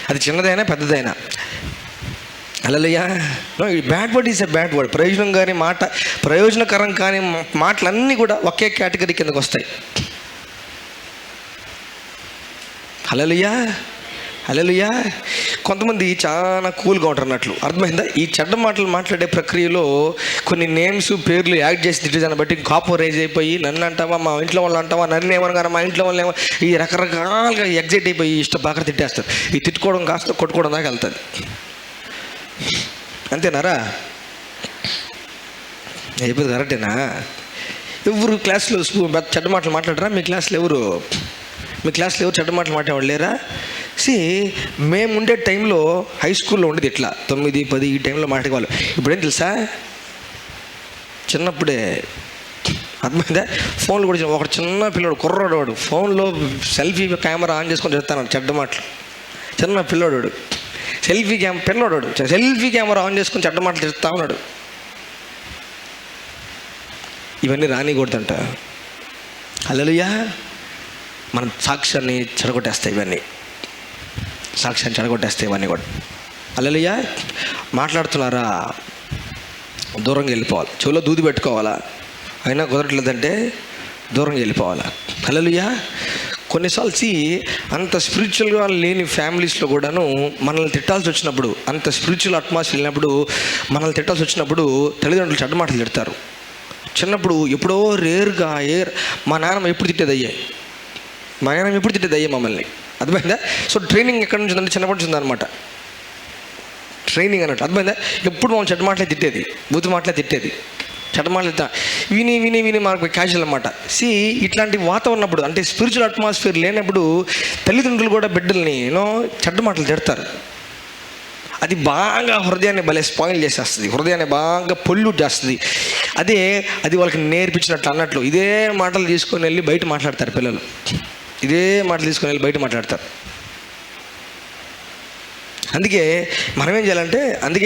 అది చిన్నదైనా పెద్దదైనా. హల్లెలూయా. Bad word is a bad word. ప్రయోజనకరం కానీ మాటలన్నీ కూడా ఒకే కేటగిరీ కిందకు వస్తాయి. హల్లెలూయా. కొంతమంది చాలా కూల్గా ఉంటారు అన్నట్లు. అర్థమైందా? ఈ చెడ్డ మాటలు మాట్లాడే ప్రక్రియలో కొన్ని నేమ్స్, పేర్లు యాడ్ చేసి తిట్టేదాన్ని బట్టి కోపం రేజ్ అయిపోయి నన్ను అంటావా, మా ఇంట్లో వాళ్ళు అంటావా, నన్ను ఏమనగానే మా ఇంట్లో వాళ్ళు ఈ రకరకాలుగా ఎగ్జైట్ అయిపోయి బాగా తిట్టేస్తారు. ఈ తిట్టుకోవడం కాస్త కొట్టుకోవడం దాకా వెళ్తుంది. అంతేనారా? అయిపోతుంది. కరెక్టేనా? ఎవరు క్లాస్లో చెడ్డ మాటలు మాట్లాడరా? మీ క్లాస్లో ఎవరు చెడ్డ మాటలు మాట్లాడేవాళ్ళు లేరా? మేము ఉండే టైంలో హై స్కూల్లో ఉండేది ఇట్లా 9, 10 ఈ టైంలో మాట్లాడేవాళ్ళు. ఇప్పుడేం తెలుసా? చిన్నప్పుడే అర్థమైందా? ఫోన్లు కూడా ఒక చిన్న పిల్లడు కుర్రాడు, వాడు ఫోన్లో సెల్ఫీ కెమెరా ఆన్ చేసుకొని చెప్తాను చెడ్డ మాటలు. చిన్న పిల్లోడు సెల్ఫీ కెమెరా ఆన్ చేసుకొని చెడ్డ మాటలు చెప్తా ఉన్నాడు. ఇవన్నీ రానికూడదంట. హల్లెలూయా. మన సాక్ష్యాన్ని చెడగొట్టేస్తాయి ఇవన్నీ కూడా. హల్లెలూయా. మాట్లాడుతున్నారా? దూరంగా వెళ్ళిపోవాలి. చెవిలో దూది పెట్టుకోవాలా? అయినా కుదరట్లేదంటే దూరంగా వెళ్ళిపోవాలా? హల్లెలూయా. కొన్నిసార్లు అంత స్పిరిచువల్గా లేని ఫ్యామిలీస్లో కూడాను మనల్ని తిట్టాల్సి వచ్చినప్పుడు, అంత స్పిరిచువల్ అట్మాస్ఫియర్ వెళ్ళినప్పుడు మనల్ని తిట్టాల్సి వచ్చినప్పుడు తల్లిదండ్రులు చెడ్డ మాటలు తిడతారు. చిన్నప్పుడు ఎప్పుడో రేర్గా మా నాన్నమ్మ ఎప్పుడు తిట్టేది మమ్మల్ని. అర్థమైందా? ట్రైనింగ్ ఎక్కడి నుంచి ఉందంటే చిన్నప్పటి నుంచి ఉందన్నమాట. ట్రైనింగ్ అన్నట్టు. అర్థమైందా? ఎప్పుడు మమ్మల్ని చెడ్డ మాటలే తిట్టేది, బూతు మాటలే తిట్టేది, చెడ్డ మాటలు విని మనకు క్యాజువల్ అన్నమాట. ఇట్లాంటి వాతావరణప్పుడు, అంటే స్పిరిచువల్ అట్మాస్ఫియర్ లేనప్పుడు తల్లిదండ్రులు కూడా బిడ్డల్ని చెడ్డ మాటలు తిడతారు. అది బాగా హృదయాన్ని భలే స్పాయిల్ చేసేస్తుంది, హృదయాన్ని బాగా పొల్యూట్ చేస్తుంది. అది వాళ్ళకి నేర్పించినట్లు అన్నట్లు ఇదే మాటలు తీసుకొని వెళ్ళి బయట మాట్లాడతారు పిల్లలు. అందుకే మనం ఏం చేయాలంటే,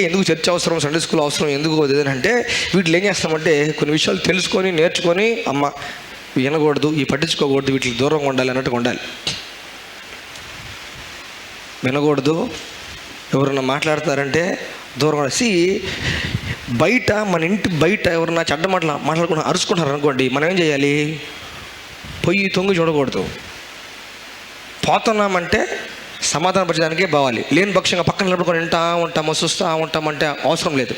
ఎందుకు చర్చ్ అవసరం, సండే స్కూల్ అవసరం, ఎందుకు అంటే వీటిలో ఏం చేస్తామంటే కొన్ని విషయాలు తెలుసుకొని నేర్చుకొని, అమ్మ వినకూడదు, పట్టించుకోకూడదు, వీటికి దూరంగా ఉండాలి అన్నట్టుగా ఉండాలి. వినకూడదు, ఎవరన్నా మాట్లాడుతున్నారంటే దూరంగా. బయట మన ఇంటి బయట ఎవరన్నా చెడ్డ మాట్లాడుకున్నా అరుచుకుంటారు అనుకోండి, మనం ఏం చేయాలి? పొయ్యి తొంగి చూడకూడదు. పోతున్నామంటే సమాధానపరచడానికే పోవాలి. లేని పక్షంగా పక్కన నిలబడుకొని వింటా ఉంటాము, చూస్తూ ఉంటామంటే అవసరం లేదు.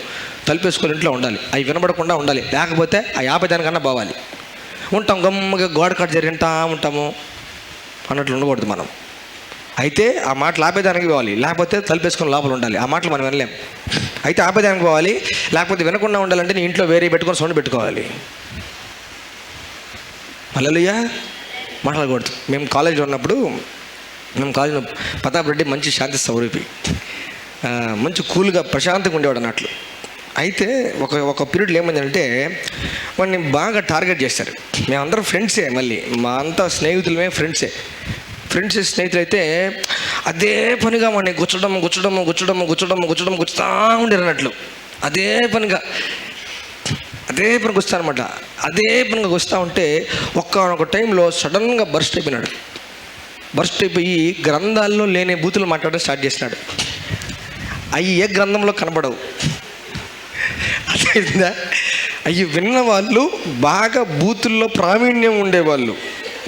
తలుపేసుకొని ఇంట్లో ఉండాలి, అవి వినబడకుండా ఉండాలి. లేకపోతే ఆ ఆపేదానికన్నా పోవాలి. గమ్మగా గోడ కట్ జరిగింటా ఉంటాము అన్నట్లు ఉండకూడదు. మనం అయితే ఆ మాటలు ఆపేదానికి పోవాలి, లేకపోతే తలుపేసుకొని లోపల ఉండాలి. ఆ మాటలు మనం వినలేం. అయితే ఆపేదానికి పోవాలి, లేకపోతే వినకుండా ఉండాలంటే నీ ఇంట్లో వేరే పెట్టుకొని సౌండ్ పెట్టుకోవాలి. హల్లెలూయా. మాట్లాడకూడదు. మేము కాలేజీలో ఉన్నప్పుడు, మేము కాలేజీలో ప్రతాప్ రెడ్డి మంచి శాంతి స్వరూపి, మంచి కూల్గా ప్రశాంతంగా ఉండేవాడు అన్నట్లు. అయితే ఒక పీరియడ్లో ఏమైందంటే వాడిని బాగా టార్గెట్ చేశారు. మేమందరం ఫ్రెండ్సే, మళ్ళీ మా అంతా స్నేహితులమే, స్నేహితులు అయితే అదే పనిగా వాడిని గుచ్చుతా ఉండేరు అన్నట్లు. అదే పనిగా వస్తానమాట. అదే పనిగా వస్తూ ఉంటే ఒక టైంలో సడన్గా బర్స్ట్ అయిపోయి గ్రంథాల్లో లేని బూతులు మాట్లాడడం స్టార్ట్ చేసినాడు. అవి ఏ గ్రంథంలో కనబడవు. అదేందా? అవి విన్న వాళ్ళు బాగా బూతుల్లో ప్రావీణ్యం ఉండేవాళ్ళు,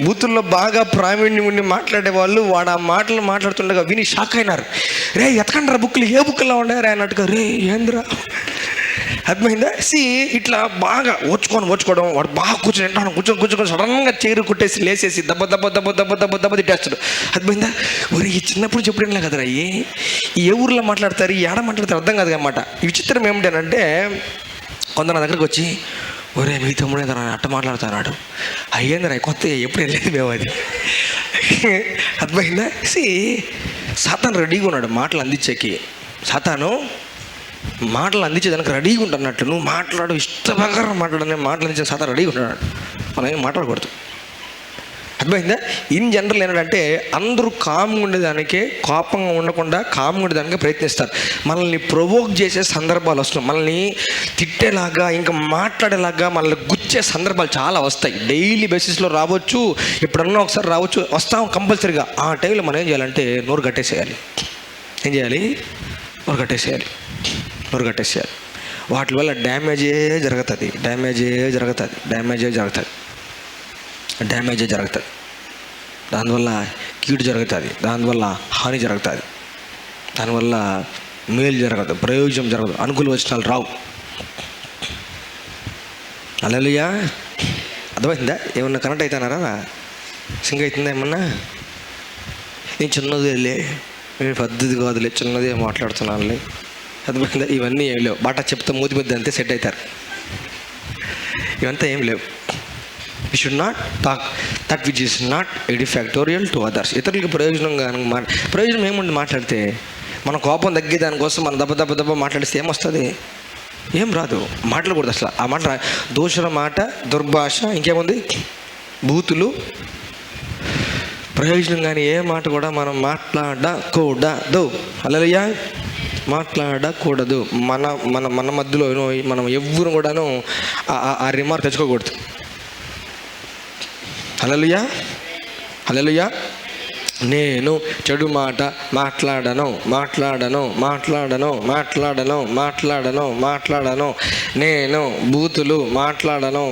బూతుల్లో బాగా ప్రావీణ్యం ఉండి మాట్లాడేవాళ్ళు వాడు ఆ మాటలు మాట్లాడుతుండగా విని షాక్ అయినారు. రే ఎతకండ్రా బుక్లు, ఏ బుక్లో ఉండారా అన్నట్టుగా. రే ఏంద్రా, అర్థమైందా? ఇట్లా బాగా ఓచుకోవడం, వాడు బాగా కూర్చొని సడన్గా చైరు కొట్టేసి లేసేసి దెబ్బ తిట్టేస్తాడు. అర్థమైందా? ఒరే ఈ చిన్నప్పుడు చెప్పడం కదరా, ఏ ఊర్లో మాట్లాడతారు, ఏడ మాట్లాడతారు అర్థం కాదు అన్నమాట. ఈ విచిత్రం ఏమిటంటే కొందరు నా దగ్గరకు వచ్చి, ఒరే మీ తమ్ముడే తన అట్ట మాట్లాడుతున్నాడు. అయ్యేందిరా కొత్త, ఎప్పుడు వెళ్ళేది మేము అది. అర్థమైందా? సాతాను రెడీగా ఉన్నాడు మాటలు అందించేకి. సాతాను మాటలు అందించేదానికి రెడీగా ఉంటున్నట్లు, నువ్వు మాట్లాడు, ఇష్టప్రకారం మాట్లాడని మాటలు అందించే సాతాను రెడీగా ఉన్నాడు. మనం ఏం మాట్లాడకూడదు. అర్థమైందా? ఇన్ జనరల్ ఏంటంటే అందరూ కామ్గా ఉండేదానికే, కోపంగా ఉండకుండా కామ్గా ఉండేదానికే ప్రయత్నిస్తారు. మనల్ని ప్రొవోక్ చేసే సందర్భాలు వస్తున్నాయి, మనల్ని తిట్టేలాగా, ఇంకా మాట్లాడేలాగా మనల్ని గుచ్చే సందర్భాలు చాలా వస్తాయి. డైలీ బేసిస్లో రావచ్చు, ఎప్పుడన్నా ఒకసారి రావచ్చు, వస్తాం కంపల్సరీగా. ఆ టైంలో మనం ఏం చేయాలంటే నోరు కట్టేసేయాలి. ఏం చేయాలి? నోరు కట్టేసేయాలి. వాటి వల్ల డ్యామేజే జరుగుతుంది. దానివల్ల కీడు జరుగుతుంది, దానివల్ల హాని జరుగుతుంది, దానివల్ల మేలు జరగదు, ప్రయోజనం జరగదు, అనుకూల వచనాలు రావు. హల్లెలూయా. అర్థమైందా? ఏమన్నా కనెక్ట్ అవుతున్నారా? సింక్ అవుతుందా ఏమన్నా? నేను చిన్నదిలే, నేను పద్ధతి కాదులే, చిన్నదే మాట్లాడుతున్నానులే. అర్థమైందా? ఇవన్నీ ఏం లేవు. బాటా చెప్తే మూతి మీద అంతే సెట్ అవుతారు. ఇవంతా ఏం లేవు. We should not talk that which is not edifactorial to others. ఇతరులకు ప్రయోజనం ఏముంది మాట్లాడితే? మన కోపం తగ్గే దానికోసం మనం దెబ్బ మాట్లాడిస్తే ఏమొస్తుంది? ఏం రాదు. మాట్లాడకూడదు అసలు. ఆ మాట దూషణ మాట, దుర్భాష, ఇంకేముంది, బూతులు, ప్రయోజనం కానీ ఏ మాట కూడా మనం మాట్లాడకూడదు. హల్లెలూయా. మాట్లాడకూడదు. మన మధ్యలో మనం ఎవ్వరు కూడాను ఆ రిమార్క్ తెచ్చుకోకూడదు. హల్లెలూయా. నేను చెడు మాట మాట్లాడను. నేను బూతులు మాట్లాడనని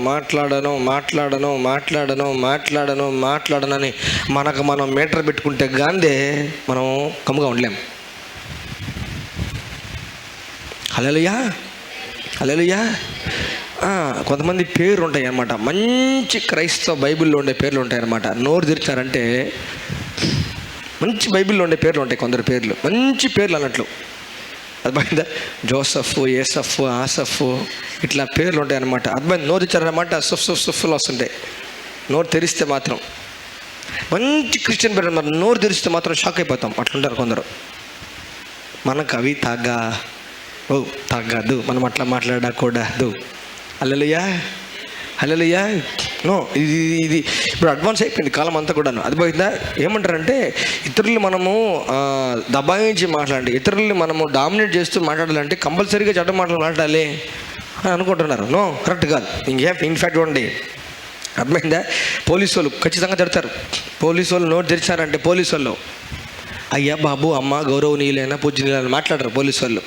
మనకు మనం మీటర్ పెట్టుకుంటే గాందే మనం కమ్ముగా ఉండలేం. హల్లెలూయా. కొంతమంది పేర్లు ఉంటాయి అన్నమాట, మంచి క్రైస్తవ బైబిల్లో ఉండే పేర్లు ఉంటాయి అన్నమాట. నోరు తెరిచారంటే మంచి బైబిల్లో ఉండే పేర్లు ఉంటాయి, కొందరు పేర్లు మంచి పేర్లు అన్నట్లు. అర్థమైందా? జోసఫ్, ఏసఫ్, ఆసఫ్, ఇట్లా పేర్లు ఉంటాయి అన్నమాట. అర్థమైంది? నోరు తెరిచారన్నమాట సుఫ్లు వస్తుంటాయి. నోరు తెరిస్తే మాత్రం మంచి క్రిస్టియన్ పేరు అన్నమాట. నోరు తెరిస్తే మాత్రం షాక్ అయిపోతాం. అట్లుంటారు కొందరు. మనకు అవి తగ్గదు, మనం అట్లా మాట్లాడకూడదు. హల్లెలూయా. నో, ఇది ఇప్పుడు అడ్వాన్స్ అయిపోయింది కాలం అంతా కూడాను. అది పోయిందా? ఏమంటారంటే ఇతరులు మనము దబాయించి మాట్లాడండి, ఇతరుల్ని మనము డామినేట్ చేస్తూ మాట్లాడాలంటే కంపల్సరీగా చెడ్డ మాటలు మాట్లాడాలి అని అనుకుంటున్నారు. నో, కరెక్ట్ కాదు. ఇన్ఫ్యాక్ట్ చూడండి, అర్థమైందా? పోలీసు వాళ్ళు ఖచ్చితంగా తిడతారు. పోలీసు వాళ్ళు నోట్ తెరిచారంటే పోలీసు వాళ్ళు అయ్యా బాబు అమ్మ గౌరవనీయులైనా పూజనీయులైనా మాట్లాడరు పోలీసు వాళ్ళు.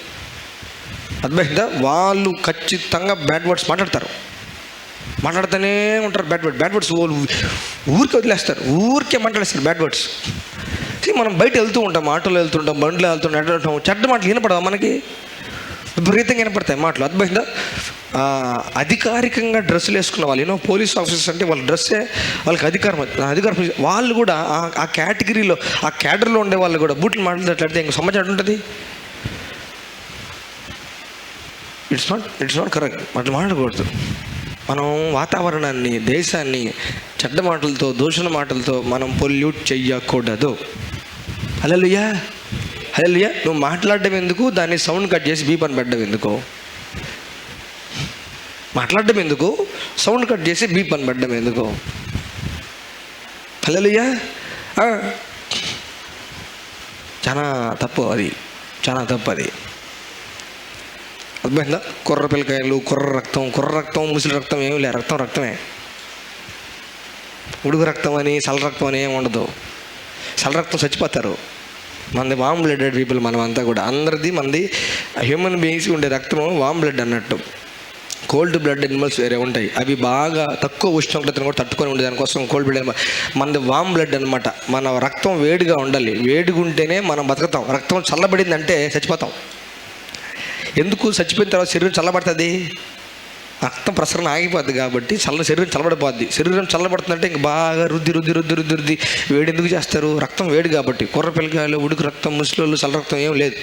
అర్థమైందా? వాళ్ళు ఖచ్చితంగా బ్యాడ్ వర్డ్స్ మాట్లాడుతూనే ఉంటారు. బ్యాడ్ వర్డ్స్ ఊరికే వదిలేస్తారు, ఊరికే మాట్లాడేస్తారు బ్యాడ్ వర్డ్స్. మనం బయట వెళ్తూ ఉంటాం, ఆటోలో వెళ్తుంటాం, బండిలో వెళ్తుంటాం, చెడ్డ మాటలు వినపడదా మనకి? విపరీతంగా వినపడతాయి మాటలు. అర్థమైందా? అధికారికంగా డ్రెస్సులు వేసుకున్న వాళ్ళు పోలీస్ ఆఫీసర్స్ అంటే వాళ్ళ డ్రెస్సే వాళ్ళకి అధికారం వాళ్ళు కూడా ఆ కేటగిరీలో ఆ క్యాడర్లో ఉండే వాళ్ళు కూడా బూట్లు మాట్లాడితే ఇంక సమాచారం ఉంటుంది. It's not correct. అట్లా మాట్లాడకూడదు. మనం వాతావరణాన్ని, దేశాన్ని చెడ్డ మాటలతో, దూషణ మాటలతో మనం పొల్యూట్ చెయ్యకూడదు. హల్లెలూయా, హల్లెలూయా. నువ్వు మాట్లాడడం ఎందుకు? దాన్ని సౌండ్ కట్ చేసి బీప్ అని పెట్టడం ఎందుకు? మాట్లాడడం ఎందుకు? సౌండ్ కట్ చేసి బీప్ అని పెట్టడం ఎందుకు? హల్లెలూయా. చాలా తప్పు అది, చాలా తప్పు అది. అర్థమైందా? కుర్ర పిల్లకాయలు, కుర్ర రక్తం, ముసలి రక్తం ఏమి లే, రక్తమే. ఉడుగు రక్తం అని, సల్ల రక్తం అని ఏమి ఉండదు. సల్ల రక్తం చచ్చిపోతారు. మనది వామ్ బ్లడెడ్ పీపుల్, మనం అంతా కూడా. అందరిది మనది హ్యూమన్ బీయింగ్స్ ఉండే రక్తము వామ్ బ్లడ్ అన్నట్టు. కోల్డ్ బ్లడ్ ఎనిమల్స్ వేరే ఉంటాయి, అవి బాగా తక్కువ ఉష్ణోగ్రతను కూడా తట్టుకొని ఉండే దానికోసం కోల్డ్ బ్లడ్. మనది వామ్ బ్లడ్ అనమాట. మన రక్తం వేడిగా ఉండాలి. వేడిగా ఉంటేనే మనం బతుకుతాం. రక్తం చల్లబడిందంటే చచ్చిపోతాం. ఎందుకు? చచ్చిపోయిన తర్వాత శరీరం చల్లబడుతుంది, రక్తం ప్రసరణ ఆగిపోద్ది కాబట్టి శరీరం చల్లబడిపోద్ది. శరీరం చల్లబడుతుందంటే ఇంక బాగా రుద్ది వేడి ఎందుకు చేస్తారు? రక్తం వేడి కాబట్టి. కుర్ర పిల్లకాయలు, ఉడుకు రక్తం, ముసలోళ్ళు చల్ల రక్తం ఏం లేదు.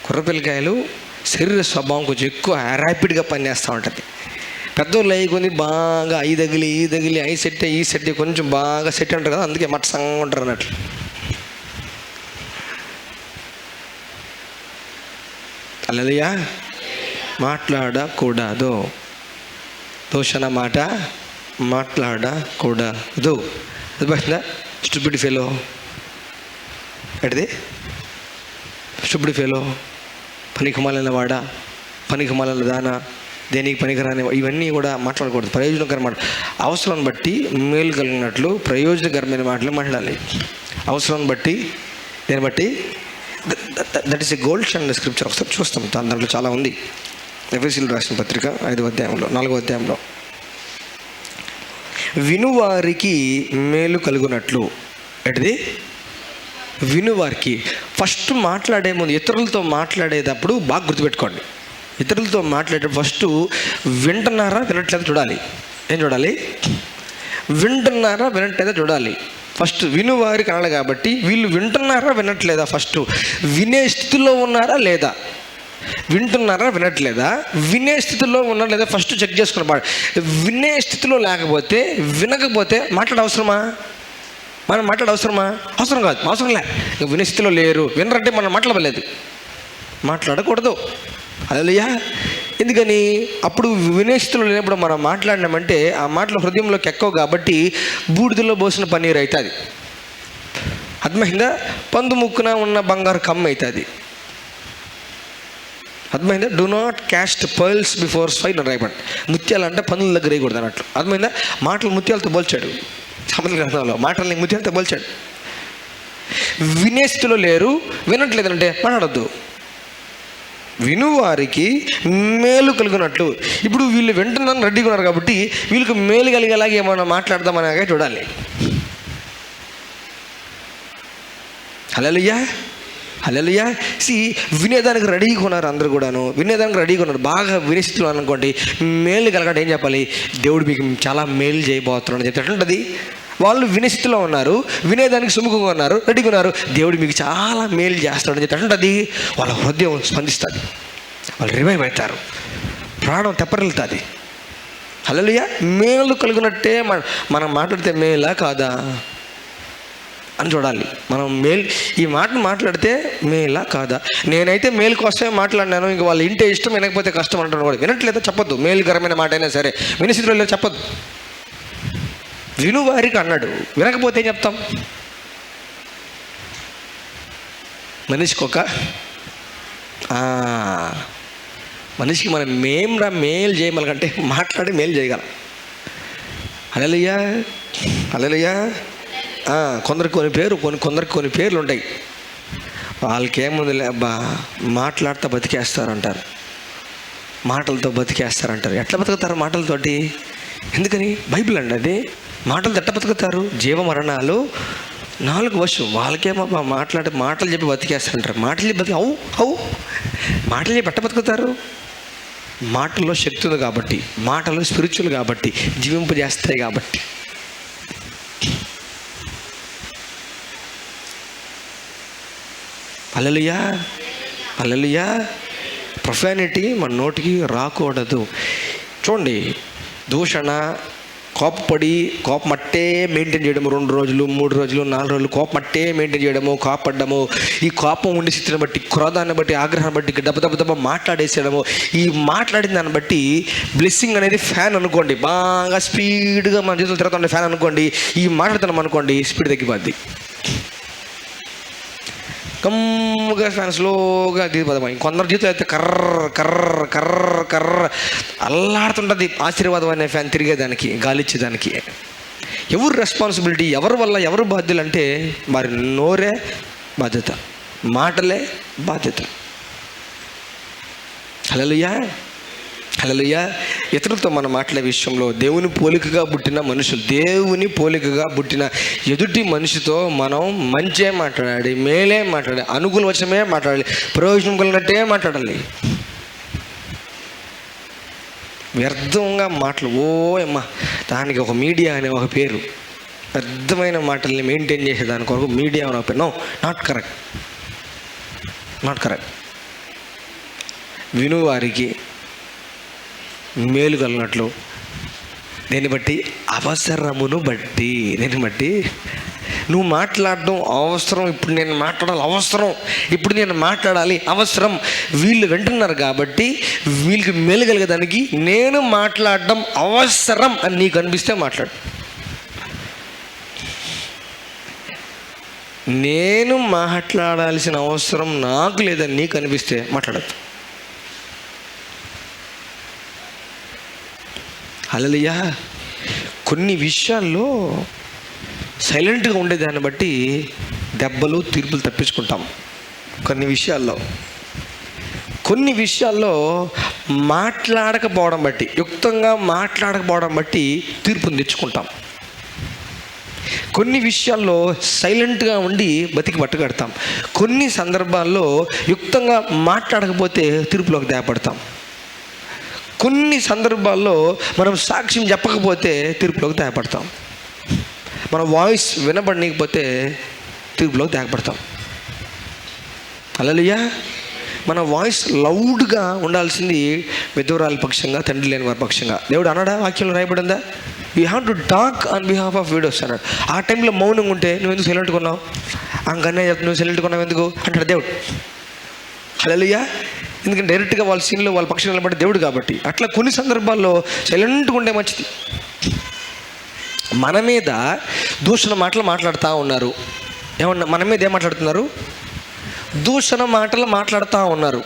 కుర్ర పిల్లకాయలు శరీర స్వభావం కొంచెం ఎక్కువ ర్యాపిడ్గా పనిచేస్తూ ఉంటుంది. పెద్దోళ్ళు అయ్యి కొన్ని బాగా ఐ తగిలి ఐ సెట్ కొంచెం బాగా సెట్ ఉంటారు కదా, అందుకే మట్టసంగా ఉంటారు అన్నట్లు. హల్లెలూయా. మాట్లాడకూడదు, దూషణ మాట మాట్లాడకూడదు. అది స్టూపిడ్ ఫెలో. ఎడిది స్టూపిడ్ ఫెలో, పనికిమాలిన వాడ, పనికిమాలిన దాన, దేనికి పనికిరాని, ఇవన్నీ కూడా మాట్లాడకూడదు. ప్రయోజనకరమైన అవసరాన్ని బట్టి మేలు కలిగినట్లు ప్రయోజనకరమైన మాటలు మాట్లాడాలి. అవసరాన్ని బట్టి, దేన్ని బట్టి. That is a gold standard scripture. ఒకసారి చూస్తాం, దాంట్లో చాలా ఉంది. ఎఫెసీయులకు రాసిన పత్రిక 5వ అధ్యాయంలో 4వ అధ్యాయంలో, వినువారికి మేలు కలుగునట్లు. ఏంటిది? వినువారికి. ఫస్ట్ మాట్లాడే ముందు, ఇతరులతో మాట్లాడేటప్పుడు బాగా గుర్తుపెట్టుకోండి. ఇతరులతో మాట్లాడేటప్పుడు ఫస్ట్ వింటున్నారా వినట్లేదా చూడాలి. ఏం చూడాలి? వింటున్నారా వినట్లేదా చూడాలి. ఫస్ట్ వినువారికి అనాలి కాబట్టి వీళ్ళు వింటున్నారా వినట్లేదా, ఫస్ట్ వినే స్థితిలో ఉన్నారా లేదా, వింటున్నారా వినట్లేదా, వినే స్థితిలో ఉన్నారా లేదా ఫస్ట్ చెక్ చేసుకున్నవాడు. వినే స్థితిలో లేకపోతే, వినకపోతే మాట్లాడే అవసరమా? మనం మాట్లాడే అవసరమా? అవసరం కాదు, అవసరం లే. వినే స్థితిలో లేరు, వినరంటే మనం మాట్లాడలేదు, మాట్లాడకూడదు. హల్లెలూయా. ఎందుకని? అప్పుడు వినేస్థితిలో లేనప్పుడు మనం మాట్లాడినామంటే ఆ మాటలు హృదయంలోకి ఎక్కవు కాబట్టి బూడిదలో పోసిన పన్నీరు అవుతుంది. అర్థమైందా? పందు ముక్కున ఉన్న బంగారు కమ్మ అవుతుంది. అర్థమైందా? Do not caste pearls before swine ripen. ముత్యాలు అంటే పనుల దగ్గర వేయకూడదు అన్నట్లు. అర్థమైందా? మాటలు ముత్యాలతో పోల్చాడు. సమర్థ గ్రంథంలో మాటల్ని ముత్యాలతో పోల్చాడు. వినేస్థితిలో లేరు, వినట్లేదంటే మాట్లాడద్దు. వినువారికి మేలు కలుగునట్లు. ఇప్పుడు వీళ్ళు వింటున్నాను రెడీగా ఉన్నారు కాబట్టి వీళ్ళకి మేలు కలిగేలాగా ఏమన్నా మాట్లాడదామనే చూడాలి. హల్లెలూయా, హల్లెలూయా. వినేదానికి రెడీగా ఉన్నారు, అందరూ కూడాను వినేదానికి రెడీగా ఉన్నారు. బాగా వినేస్తున్నాను అనుకోండి, మేలు కలగడం ఏం చెప్పాలి? దేవుడు మీకు చాలా మేలు చేయబోతున్నాడు అని చెప్తే వాళ్ళు వినేస్థితిలో ఉన్నారు, వినేదానికి సుముఖంగా ఉన్నారు, రెడీగా ఉన్నారు. దేవుడు మీకు చాలా మేలు చేస్తాడని చెప్తే అది వాళ్ళ హృదయం స్పందిస్తుంది, వాళ్ళు రివైవ్ అవుతారు, ప్రాణం తెప్పరిల్లుతుంది. హల్లెలూయా. మేలు కలుగునట్టే మనం మాట్లాడితే మేలా కాదా అని చూడాలి. మనం ఈ మాటను మాట్లాడితే మేలా కాదా. నేనైతే మేలు కోసమే మాట్లాడినాను, ఇంక వాళ్ళు ఇంటే ఇష్టం, వినకపోతే కష్టం అంటాను కూడా. వినట్లేదో చెప్పొద్దు, మేలుకరమైన మాట అయినా సరే వినేస్థితిలో చెప్పొద్దు. వినువారికి అన్నాడు, వినకపోతే ఏం చెప్తాం? మనిషికి మనం మేలు చేయమలకంటే మాట్లాడి మేలు చేయగలం. హల్లెలూయా, హల్లెలూయా. కొందరికి కొన్ని పేర్లు ఉంటాయి. వాళ్ళకి ఏముందిలే అబ్బా, మాట్లాడుతూ బతికేస్తారంటారు, మాటలతో బతికేస్తారంటారు. ఎట్లా బతుకుతారు మాటలతోటి? ఎందుకని? బైబిల్ అండి అది. మాటలు ఎట్లా బతుకుతారు? జీవ మరణాలు నాలుగు వశం. వాళ్ళకేమో మాట్లాడే మాటలు చెప్పి బతికేస్తారంటారు. మాటలు చెప్పి మాటలు చెప్పి ఎట్ట బతుకుతారు? మాటల్లో శక్తి ఉంది కాబట్టి, మాటలు స్పిరిచువల్ కాబట్టి, జీవింపజేస్తాయి కాబట్టి. హల్లెలూయా, హల్లెలూయా. ప్రొఫానిటీ మన నోటికి రాకూడదు. చూడండి, దూషణ, కోపపడి కోపమట్టే మెయింటైన్ చేయడము, 2 రోజులు 3 రోజులు 4 రోజులు కోపమట్టే మెయింటైన్ చేయడము, కోపడ్డము, ఈ కోపం ఉండే స్థితిని బట్టి, క్రోధాన్ని బట్టి, ఆగ్రహాన్ని బట్టి దెబ్బ మాట్లాడేసేయడము. ఈ మాట్లాడిన దాన్ని బట్టి బ్లెస్సింగ్ అనేది ఫ్యాన్ అనుకోండి, బాగా స్పీడ్గా మన చేతులు తిరుగుతుండే ఫ్యాన్ అనుకోండి. ఈ మాట్లాడుతున్నాం అనుకోండి, స్పీడ్ తగ్గిపోద్ది. కమ్ముగా ఫ్యాన్ స్లోగా దిగిపోదాం. కొందరు జీవితం అయితే కర్ర కర్ర కర్ర కర్ర అల్లాడుతుంటుంది. ఆశీర్వాదం అనే ఫ్యాన్ తిరిగేదానికి, గాలిచ్చేదానికి. ఎవరు రెస్పాన్సిబిలిటీ, ఎవరి వల్ల ఎవరు బాధ్యులు అంటే వారి నోరే బాధ్యత, మాటలే బాధ్యత. హల్లెలూయా, హల్లెలూయా. ఇతరులతో మనం మాట్లాడే విషయంలో దేవుని పోలికగా పుట్టిన మనుషులు, దేవుని పోలికగా పుట్టిన ఎదుటి మనిషితో మనం మంచే మాట్లాడాలి, మేలే మాట్లాడాలి, అనుకూల వచనమే మాట్లాడాలి, ప్రయోజనం కలిగినట్టే మాట్లాడాలి. వ్యర్థంగా మాటలు అమ్మా, దానికి ఒక మీడియా అనే ఒక పేరు. వ్యర్థమైన మాటల్ని మెయింటైన్ చేసేదాని కొరకు మీడియా అనే పేరు. No, not correct, not correct. వినువారికి మేలు కలిగినట్లు, దీన్ని బట్టి అవసరమును బట్టి, దీన్ని బట్టి నువ్వు మాట్లాడడం అవసరం, ఇప్పుడు నేను మాట్లాడాలి అవసరం, ఇప్పుడు నేను మాట్లాడాలి అవసరం, వీళ్ళు వింటున్నారు కాబట్టి వీళ్ళకి మేలు కలిగేదానికి నేను మాట్లాడడం అవసరం అని నీకు అనిపిస్తే మాట్లాడు. నేను మాట్లాడాల్సిన అవసరం నాకు లేదని నీకు అనిపిస్తే మాట్లాడద్దు. హల్లెలూయా. కొన్ని విషయాల్లో సైలెంట్గా ఉండేదాన్ని బట్టి దెబ్బలు తీర్పులు తప్పించుకుంటాం. కొన్ని విషయాల్లో మాట్లాడకపోవడం బట్టి, యుక్తంగా మాట్లాడకపోవడం బట్టి తీర్పుని తెచ్చుకుంటాం. కొన్ని విషయాల్లో సైలెంట్గా ఉండి బతికి పట్టుకడతాం. కొన్ని సందర్భాల్లో యుక్తంగా మాట్లాడకపోతే తీర్పులోకి దేపడతాం. కొన్ని సందర్భాల్లో మనం సాక్ష్యం చెప్పకపోతే తీర్పులోకి తేపడతాం. మన వాయిస్ వినబడనీకపోతే తీర్పులోకి తేపడతాం. హల్లెలూయా. మన వాయిస్ లౌడ్గా ఉండాల్సింది విధవరాల పక్షంగా, తండ్రి లేని వారి పక్షంగా. దేవుడు అన్నాడా? వాక్యంలో రాయబడిందా? You have to talk on behalf of widows అన్నాడు. ఆ టైంలో మౌనంగా ఉంటే నువ్వు ఎందుకు సైలెంట్గా ఉన్నావు? అంకనే నువ్వు సైలెంట్గా ఉన్నావు ఎందుకు అంటాడు దేవుడు. హల్లెలూయా. ఎందుకంటే డైరెక్ట్గా వాళ్ళ సీన్లో వాళ్ళ పక్షం నిలబడే దేవుడు కాబట్టి. అట్లా కొన్ని సందర్భాల్లో సైలెంట్గా ఉండే మంచిది. మన మీద దూషణ మాటలు మాట్లాడుతూ ఉన్నారు. ఏమన్నా మన మీద ఏం మాట్లాడుతున్నారు? దూషణ మాటలు మాట్లాడుతూ ఉన్నారు.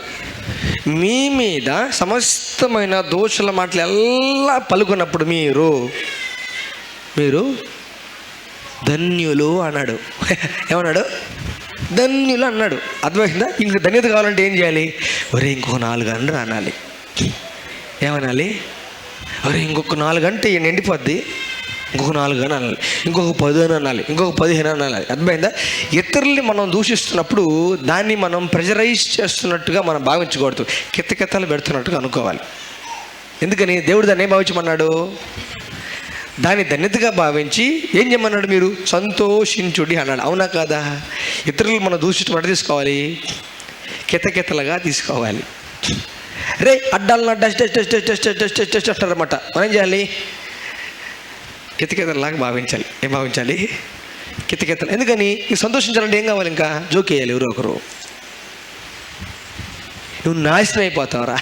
మీ మీద సమస్తమైన దూషణ మాటలు ఎలా పలుకున్నప్పుడు మీరు ధన్యులు అన్నాడు. ఏమన్నాడు? ధన్యులు అన్నాడు. అర్థమైందా? ఇంక ధన్యత కావాలంటే ఏం చేయాలి? ఒరే ఇంకొక 4 గంటలు అనాలి. ఏమనాలి? ఒరే ఇంకొక 4 గంటలు ఈయన ఎండిపోద్ది, ఇంకొక 4 గంటలు అనాలి, ఇంకొక 10 అనాలి, ఇంకొక 15 అనాలి. అర్థమైందా? ఇతరుల్ని మనం దూషిస్తున్నప్పుడు దాన్ని మనం ప్రెజరైజ్ చేస్తున్నట్టుగా మనం భావించకూడదు, కిత్తకిత్తలు పెడుతున్నట్టుగా అనుకోవాలి. ఎందుకని? దేవుడు దాన్ని ఏం భావించమన్నాడు? దాన్ని ధన్యతగా భావించి ఏం చేయమన్నాడు? మీరు సంతోషించుడి అన్నాడు. అవునా కాదా? ఇతరులు మనం దూషించడం ఎట్లా తీసుకోవాలి? కితకితలుగా తీసుకోవాలి. రే అడ్డాలన్నా డస్ట్ అంటారన్నమాట. మనం ఏం చేయాలి? కితకితలాగా భావించాలి. ఏం భావించాలి? కితకితలు. ఎందుకని? నీకు సంతోషించాలంటే ఏం కావాలి? ఇంకా జోకేయాలి ఎవరో ఒకరు. నువ్వు నాశనం అయిపోతావురా.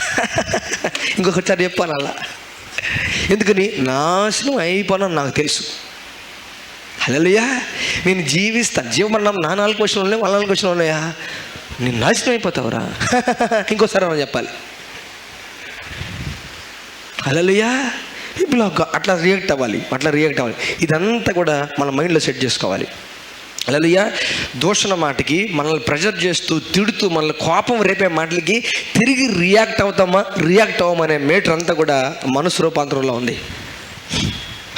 ఇంకొకసారి చెప్పాను అలా. ఎందుకని? నాశనం అయిపోయినాను నాకు తెలుసు. హల్లెలూయా. నేను జీవిస్తాను, జీవమరణం నా 4 క్వశ్చన్లు ఉన్నాయి, వాళ్ళ 4 క్వశ్చన్లు ఉన్నాయా? నేను నాశనం అయిపోతావురా. ఇంకోసారి మనం చెప్పాలి. హల్లెలూయా. ఇప్పుడు అట్లా రియాక్ట్ అవ్వాలి. ఇదంతా కూడా మన మైండ్లో సెట్ చేసుకోవాలి. హల్లెలూయా. దూషణ మాటకి మనల్ని ప్రెజర్ చేస్తూ, తిడుతూ, మనల్ని కోపం రేపే మాటలకి తిరిగి రియాక్ట్ అవ్వమనే మేటర్ అంతా కూడా మనసు రూపాంతరంలో ఉంది.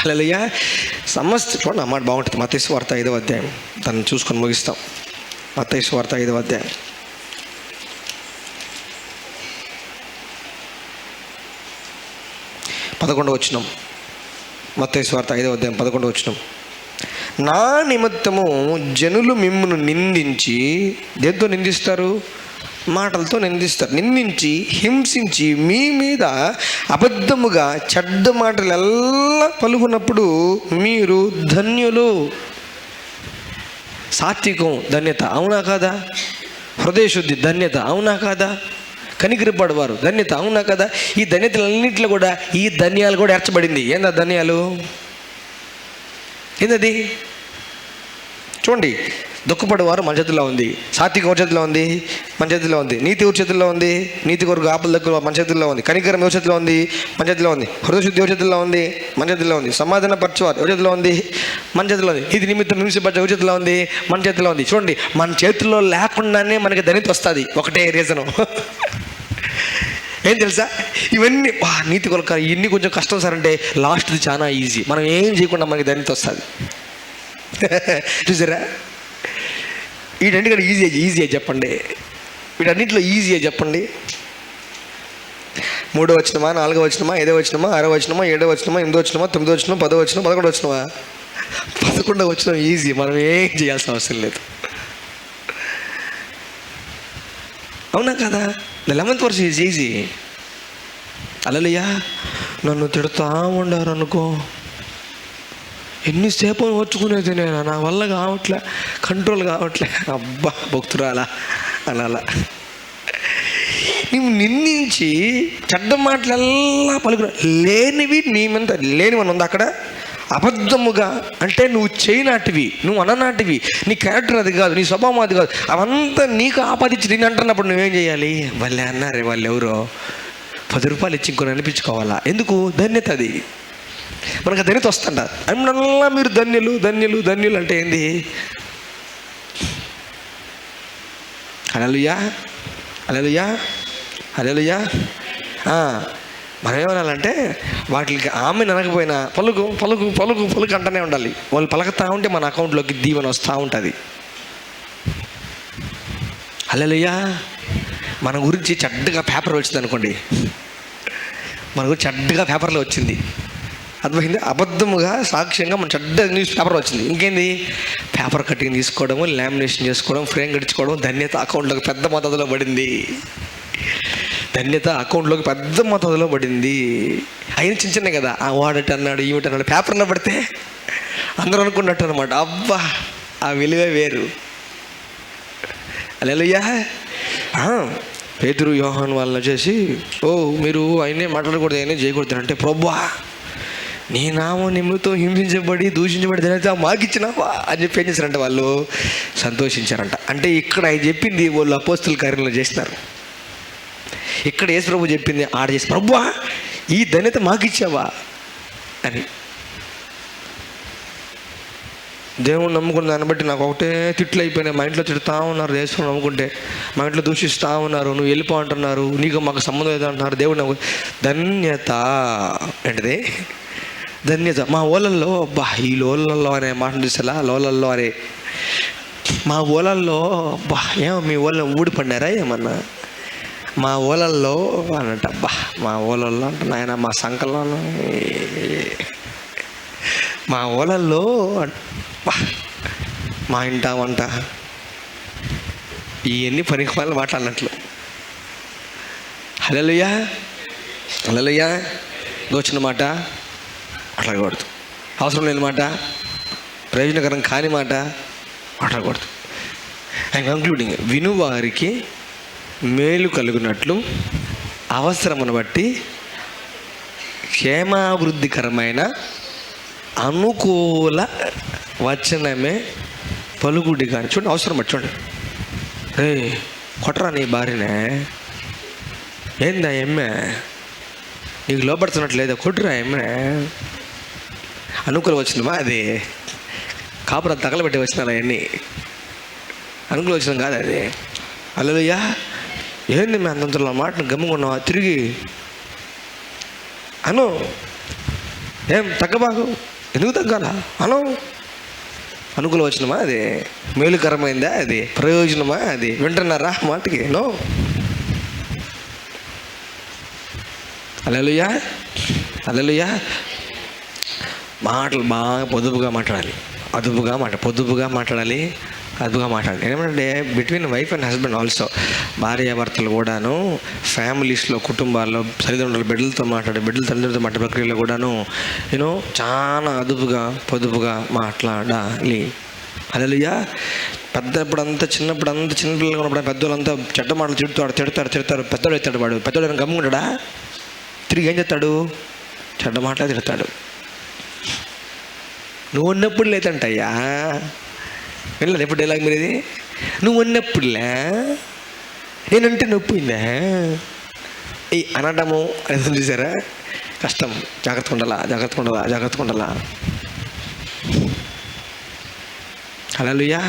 హల్లెలూయా. చూడండి, ఆ మాట బాగుంటుంది. మత్తయి సువార్త 5వ అధ్యాయం దాన్ని చూసుకొని ముగిస్తాం. మత్తయి సువార్త 5వ అధ్యాయం 11వ వచనం. మత్తయి సువార్త 5వ అధ్యాయం 11వ వచనం. నా నిమిత్తము జనులు మిమ్మును నిందించి, దేంతో నిందిస్తారు? మాటలతో నిందిస్తారు. నిందించి హింసించి మీ మీద అబద్ధముగా చెడ్డ మాటలు ఎలా పలుకున్నప్పుడు మీరు ధన్యులు. సాత్వికం ధన్యత, అవునా కాదా? హృదయశుద్ధి ధన్యత, అవునా కాదా? కనికరపడవారు ధన్యత, అవునా కదా? ఈ ధన్యతలన్నింటిలో కూడా ఈ ధన్యాలు కూడా ఏర్చబడింది. ఏందా ధన్యాలు? ఏందది? చూడండి, దుఃఖపడేవారు మన చేతిలో ఉంది, సాత్వికం ఎవరి చేతిలో ఉంది? మన చేతిలో ఉంది. నీతి ఎవరి చేతిలో ఉంది? నీతి కొరకు ఆపల దగ్గర మన చేతుల్లో ఉంది. కనికరం ఎవరి చేతిలో ఉంది? మన చేతిలో ఉంది. హృదయశుద్ధి ఎవరి చేతిలో ఉంది? మన చేతిలో ఉంది. సమాధాన పరచువారు ఎవరి చేతిలో ఉంది? మన చేతిలో ఉంది. ఇది నిమిత్తం హింసించబడ్డ ఎవరి చేతిలో ఉంది? మన చేతిలో ఉంది. చూడండి, మన చేతుల్లో లేకుండానే మనకి ధన్యత వస్తుంది. ఒకటే రీజను. ఏం తెలుసా? ఇవన్నీ నీతి కొరకు ఇవన్నీ కొంచెం కష్టం సార్ అంటే లాస్ట్ది చాలా ఈజీ. మనం ఏం చేయకుండా మనకి ధన్యత వస్తుంది. చూసారా? వీటన్నిటికంటే ఈజీ చెప్పండి. వీటన్నింటిలో ఈజీ చెప్పండి. 3వ వచనమా, 4వ వచనమా, 5వ వచనమా, 6వ వచనమా, 7వ వచనమా, 8వ వచనమా, 9వ వచనం, 10వ వచనం, 11వ వచనమా? 11వ వచనం ఈజీ. మనం ఏం చేయాల్సిన అవసరం లేదు. అవునా కదా? 11th verse is easy. హల్లెలూయా. నన్ను తిడుతూ ఉండారు అనుకో, ఎన్నిసేపు వచ్చుకునేది నేను, నా వల్ల కావట్లే, కంట్రోల్ కావట్లే. అబ్బా భక్తురాలా అలా నువ్వు నిందించి చెడ్డ మాటలల్లా పలుకు లేనివి నీ మీద లేనివని ఉంది అక్కడ. అబద్ధముగా అంటే నువ్వు చేయనాటివి, నువ్వు అననాటివి, నీ క్యారెక్టర్ అది కాదు, నీ స్వభావం అది కాదు, అవంతా నీకు ఆపాదించి నేను అంటున్నప్పుడు నువ్వేం చేయాలి? వాళ్ళే అన్నారే, వాళ్ళు ఎవరో 10 రూపాయలు ఇచ్చి ఇంకొని అనిపించుకోవాలా? ఎందుకు? ధన్యత. అది మనకు ధన్యత వస్తుంట. అన్నల్లా మీరు ధన్యులు ధన్యులు ధన్యులు అంటే ఏంది? హల్లెలూయా, హల్లెలూయా, హల్లెలూయా. మనం ఏమనాలంటే వాటికి ఆమె అనకపోయినా పలుకు పలుకు పలుకు పలుకు అంటూనే ఉండాలి. వాళ్ళు పలుకుతూ ఉంటే మన అకౌంట్లోకి దీవెన వస్తూ ఉంటుంది. హల్లెలూయా. మన గురించి చెడ్డగా పేపర్ వచ్చింది అనుకోండి, మన గురించి చెడ్డగా పేపర్లో వచ్చింది, అర్థమైంది? అబద్ధముగా సాక్ష్యంగా మన చెడ్డ న్యూస్ పేపర్ వచ్చింది. ఇంకేంది? పేపర్ కటింగ్ తీసుకోవడము, లామినేషన్ చేసుకోవడం, ఫ్రేమ్ కట్టించుకోవడం, ధన్యత అకౌంట్లోకి పెద్ద మోతాదులో పడింది. ధన్యత అకౌంట్లోకి పెద్ద మోతాదులో పడింది. అయిన చిన్న చిన్న కదా, వాడట అన్నాడు, ఈవిట అన్నాడు, పేపర్లో పడితే అందరూ అనుకున్నట్టు అనమాట. అబ్బా, ఆ విలువే వేరు. హల్లెలూయా. పేతురు యోహాను వాళ్ళని చేసి, మీరు ఆయనే మాట్లాడకూడదు, ఆయనే చేయకూడదు అంటే, ప్రభువా నీ నామం నిమిత్తం హింసించబడి దూషించబడి ధన్యత మాకిచ్చినావా అని చెప్పి ఏం చేశారంటే వాళ్ళు సంతోషించారంట. అంటే ఇక్కడ ఆయన చెప్పింది వాళ్ళు అపోస్తుల కార్యంలో చేసినారు. ఇక్కడ యేసు ప్రభు చెప్పింది ఆడ చేసి, ప్రభువా ఈ ధన్యత మాకిచ్చావా అని. దేవుని నమ్ముకున్న దాన్ని బట్టి నాకు ఒకటే తిట్లు అయిపోయినాయి. మా ఇంట్లో తిడుతూ ఉన్నారు, యేసుని నమ్ముకుంటే మా ఇంట్లో దూషిస్తూ ఉన్నారు, నువ్వు వెళ్ళిపో అంటున్నారు, నీకు మాకు సంబంధం ఏదో అంటున్నారు. దేవుడు నమ్ము ధన్యత ఏంటిది? ధన్యత. మా ఊళ్ళల్లో ఈ లోలల్లో అనే మాట చూసేలా, లోలల్లో అనే మా ఊళ్ళల్లో మీ ఊళ్ళో ఊడిపడినారా ఏమన్నా? మా ఊళ్ళల్లో అనంట, మా ఊళ్ళల్లో అంటే నాయన మా సంకల్లో, మా ఊళ్ళల్లో మా ఇంట వంట ఇవన్నీ పనికిమాలిన మాట అన్నట్లు. హల్లెలూయా, హల్లెలూయా. దోచిన మాట మాట్లాడకూడదు, అవసరం లేని మాట, ప్రయోజనకరం కాని మాట మాట్లాడకూడదు. అండ్ కంక్లూడింగ్, వినువారికి మేలు కలుగునట్లు అవసరమును బట్టి క్షేమాభివృద్ధికరమైన అనుకూల వచనమే పలుకుడి కానీ. చూడండి, అవసరం బట్టి చూడండి. కొట్టరా నీ భార్యనే, ఏందా ఎమ్మె నీకు లోపడుతున్నట్లేదా, కొట్టురా ఎమ్మె. అనుకూల వచ్చినమా? అది కాపురం తగలబెట్టి వచ్చినారు అవన్నీ, అనుకూల వచ్చినాం కాదు అది. హల్లెలూయా. ఏంది మేము అంతంతలో మాటను గమ్ముకున్నావా? తిరిగి అను, ఏం తగ్గబాకు, ఎందుకు తగ్గాలా అను. అనుకూల వచనమా అది? మేలుకరమైందా అది? ప్రయోజనమా అది? వింటున్నారా మాటకి? నో. హల్లెలూయా, హల్లెలూయా. మాటలు బాగా పొదుపుగా మాట్లాడాలి, పొదుపుగా మాట్లాడాలి, అదుపుగా మాట్లాడాలి. ఏమంటే between wife and husband also, భార్యాభర్తలు కూడాను ఫ్యామిలీస్లో, కుటుంబాల్లో తల్లిదండ్రులు బిడ్డలతో మాట్లాడే, బిడ్డల తల్లిదండ్రులతో మాట్లాడే ప్రక్రియలో కూడాను చాలా అదుపుగా పొదుపుగా మాట్లాడాలి. హల్లెలూయా. చిన్నప్పుడంతా చిన్నపిల్లలు ఉన్నప్పుడు పెద్దోళ్ళంతా చెడ్డ మాటలు తిడతారు. పెద్దోడు ఎత్తాడు, పెద్దోడు గమ్ముకుంటాడా? తిరిగి ఏం చేస్తాడు? చెడ్డ మాటలు తిడతాడు. నువ్వు ఉన్నప్పుడు లేదంటయ్యా. వెళ్ళదు ఎప్పుడు డైలాగ్ మీరు ఇది? నువ్వు ఉన్నప్పుడులే, నేనంటే నొప్పిందా ఈ అనడము అనేది చూసారా? కష్టం. జాగ్రత్తగా ఉండాలా. హల్లెలూయా.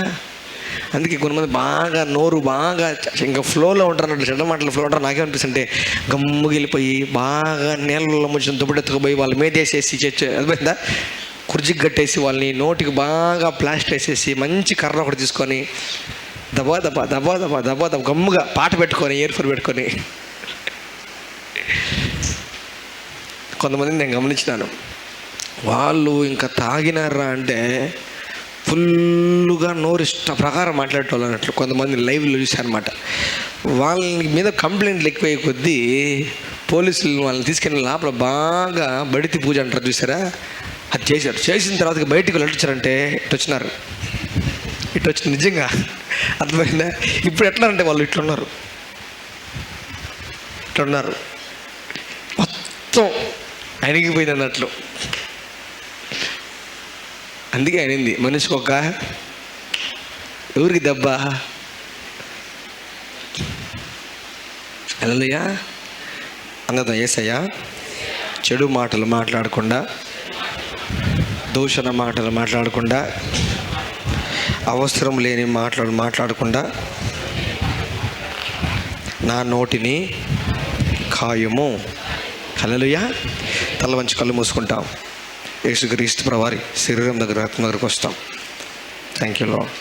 అందుకే కొంతమంది బాగా నోరు బాగా ఇంకా ఫ్లోలో ఉంటారు అన్నట్టు, చెడ్డ మాటలు ఫ్లో ఉంటారు. నాకేమనిపిస్తుంటే గమ్ముగిలిపోయి బాగా నీళ్ళలో ముంచిన దుబ్బడెత్తుకుపోయి వాళ్ళ మీదేసేసి అర్థమైందా, కుర్జీకి కట్టేసి వాళ్ళని నోటికి బాగా ప్లాస్టర్ వేసేసి మంచి కర్ర ఒకటి తీసుకొని దబా గమ్ముగా పాట పెట్టుకొని, ఇయర్ ఫోన్ పెట్టుకొని. కొంతమందిని నేను గమనించినాను, వాళ్ళు ఇంకా తాగినారా అంటే ఫుల్లుగా నోరు ఇష్ట ప్రకారం మాట్లాడేటోళ్ళు అన్నట్లు. కొంతమంది లైవ్లో చూశారనమాట. వాళ్ళ మీద కంప్లైంట్లు ఎక్కువయ్యే కొద్దీ పోలీసులు వాళ్ళని తీసుకెళ్ళిన లోపల బాగా బడితి పూజ అంటారు చూసారా, అది చేశారు. చేసిన తర్వాత బయటికి వాళ్ళు వచ్చారంటే ఇటు వచ్చి నిజంగా అర్థమైందా? ఇప్పుడు ఎట్లా అంటే వాళ్ళు ఇట్లున్నారు మొత్తం అణిగిపోయింది అన్నట్లు. అందుకే అనింది, మనిషికి ఒక ఎవరికి దెబ్బ? హల్లెలూయా. అందరం యేసయ్యా. చెడు మాటలు మాట్లాడకుండా, దూషణ మాటలు మాట్లాడకుండా, అవసరం లేని మాటలు మాట్లాడకుండా నా నోటిని ఖాయము. హల్లెలూయా. తల వంచి కళ్ళు మూసుకుంటాం. యేసుక్రీస్తు ప్రభువారి శరీరం దగ్గరకు వస్తాం. Thank you lord.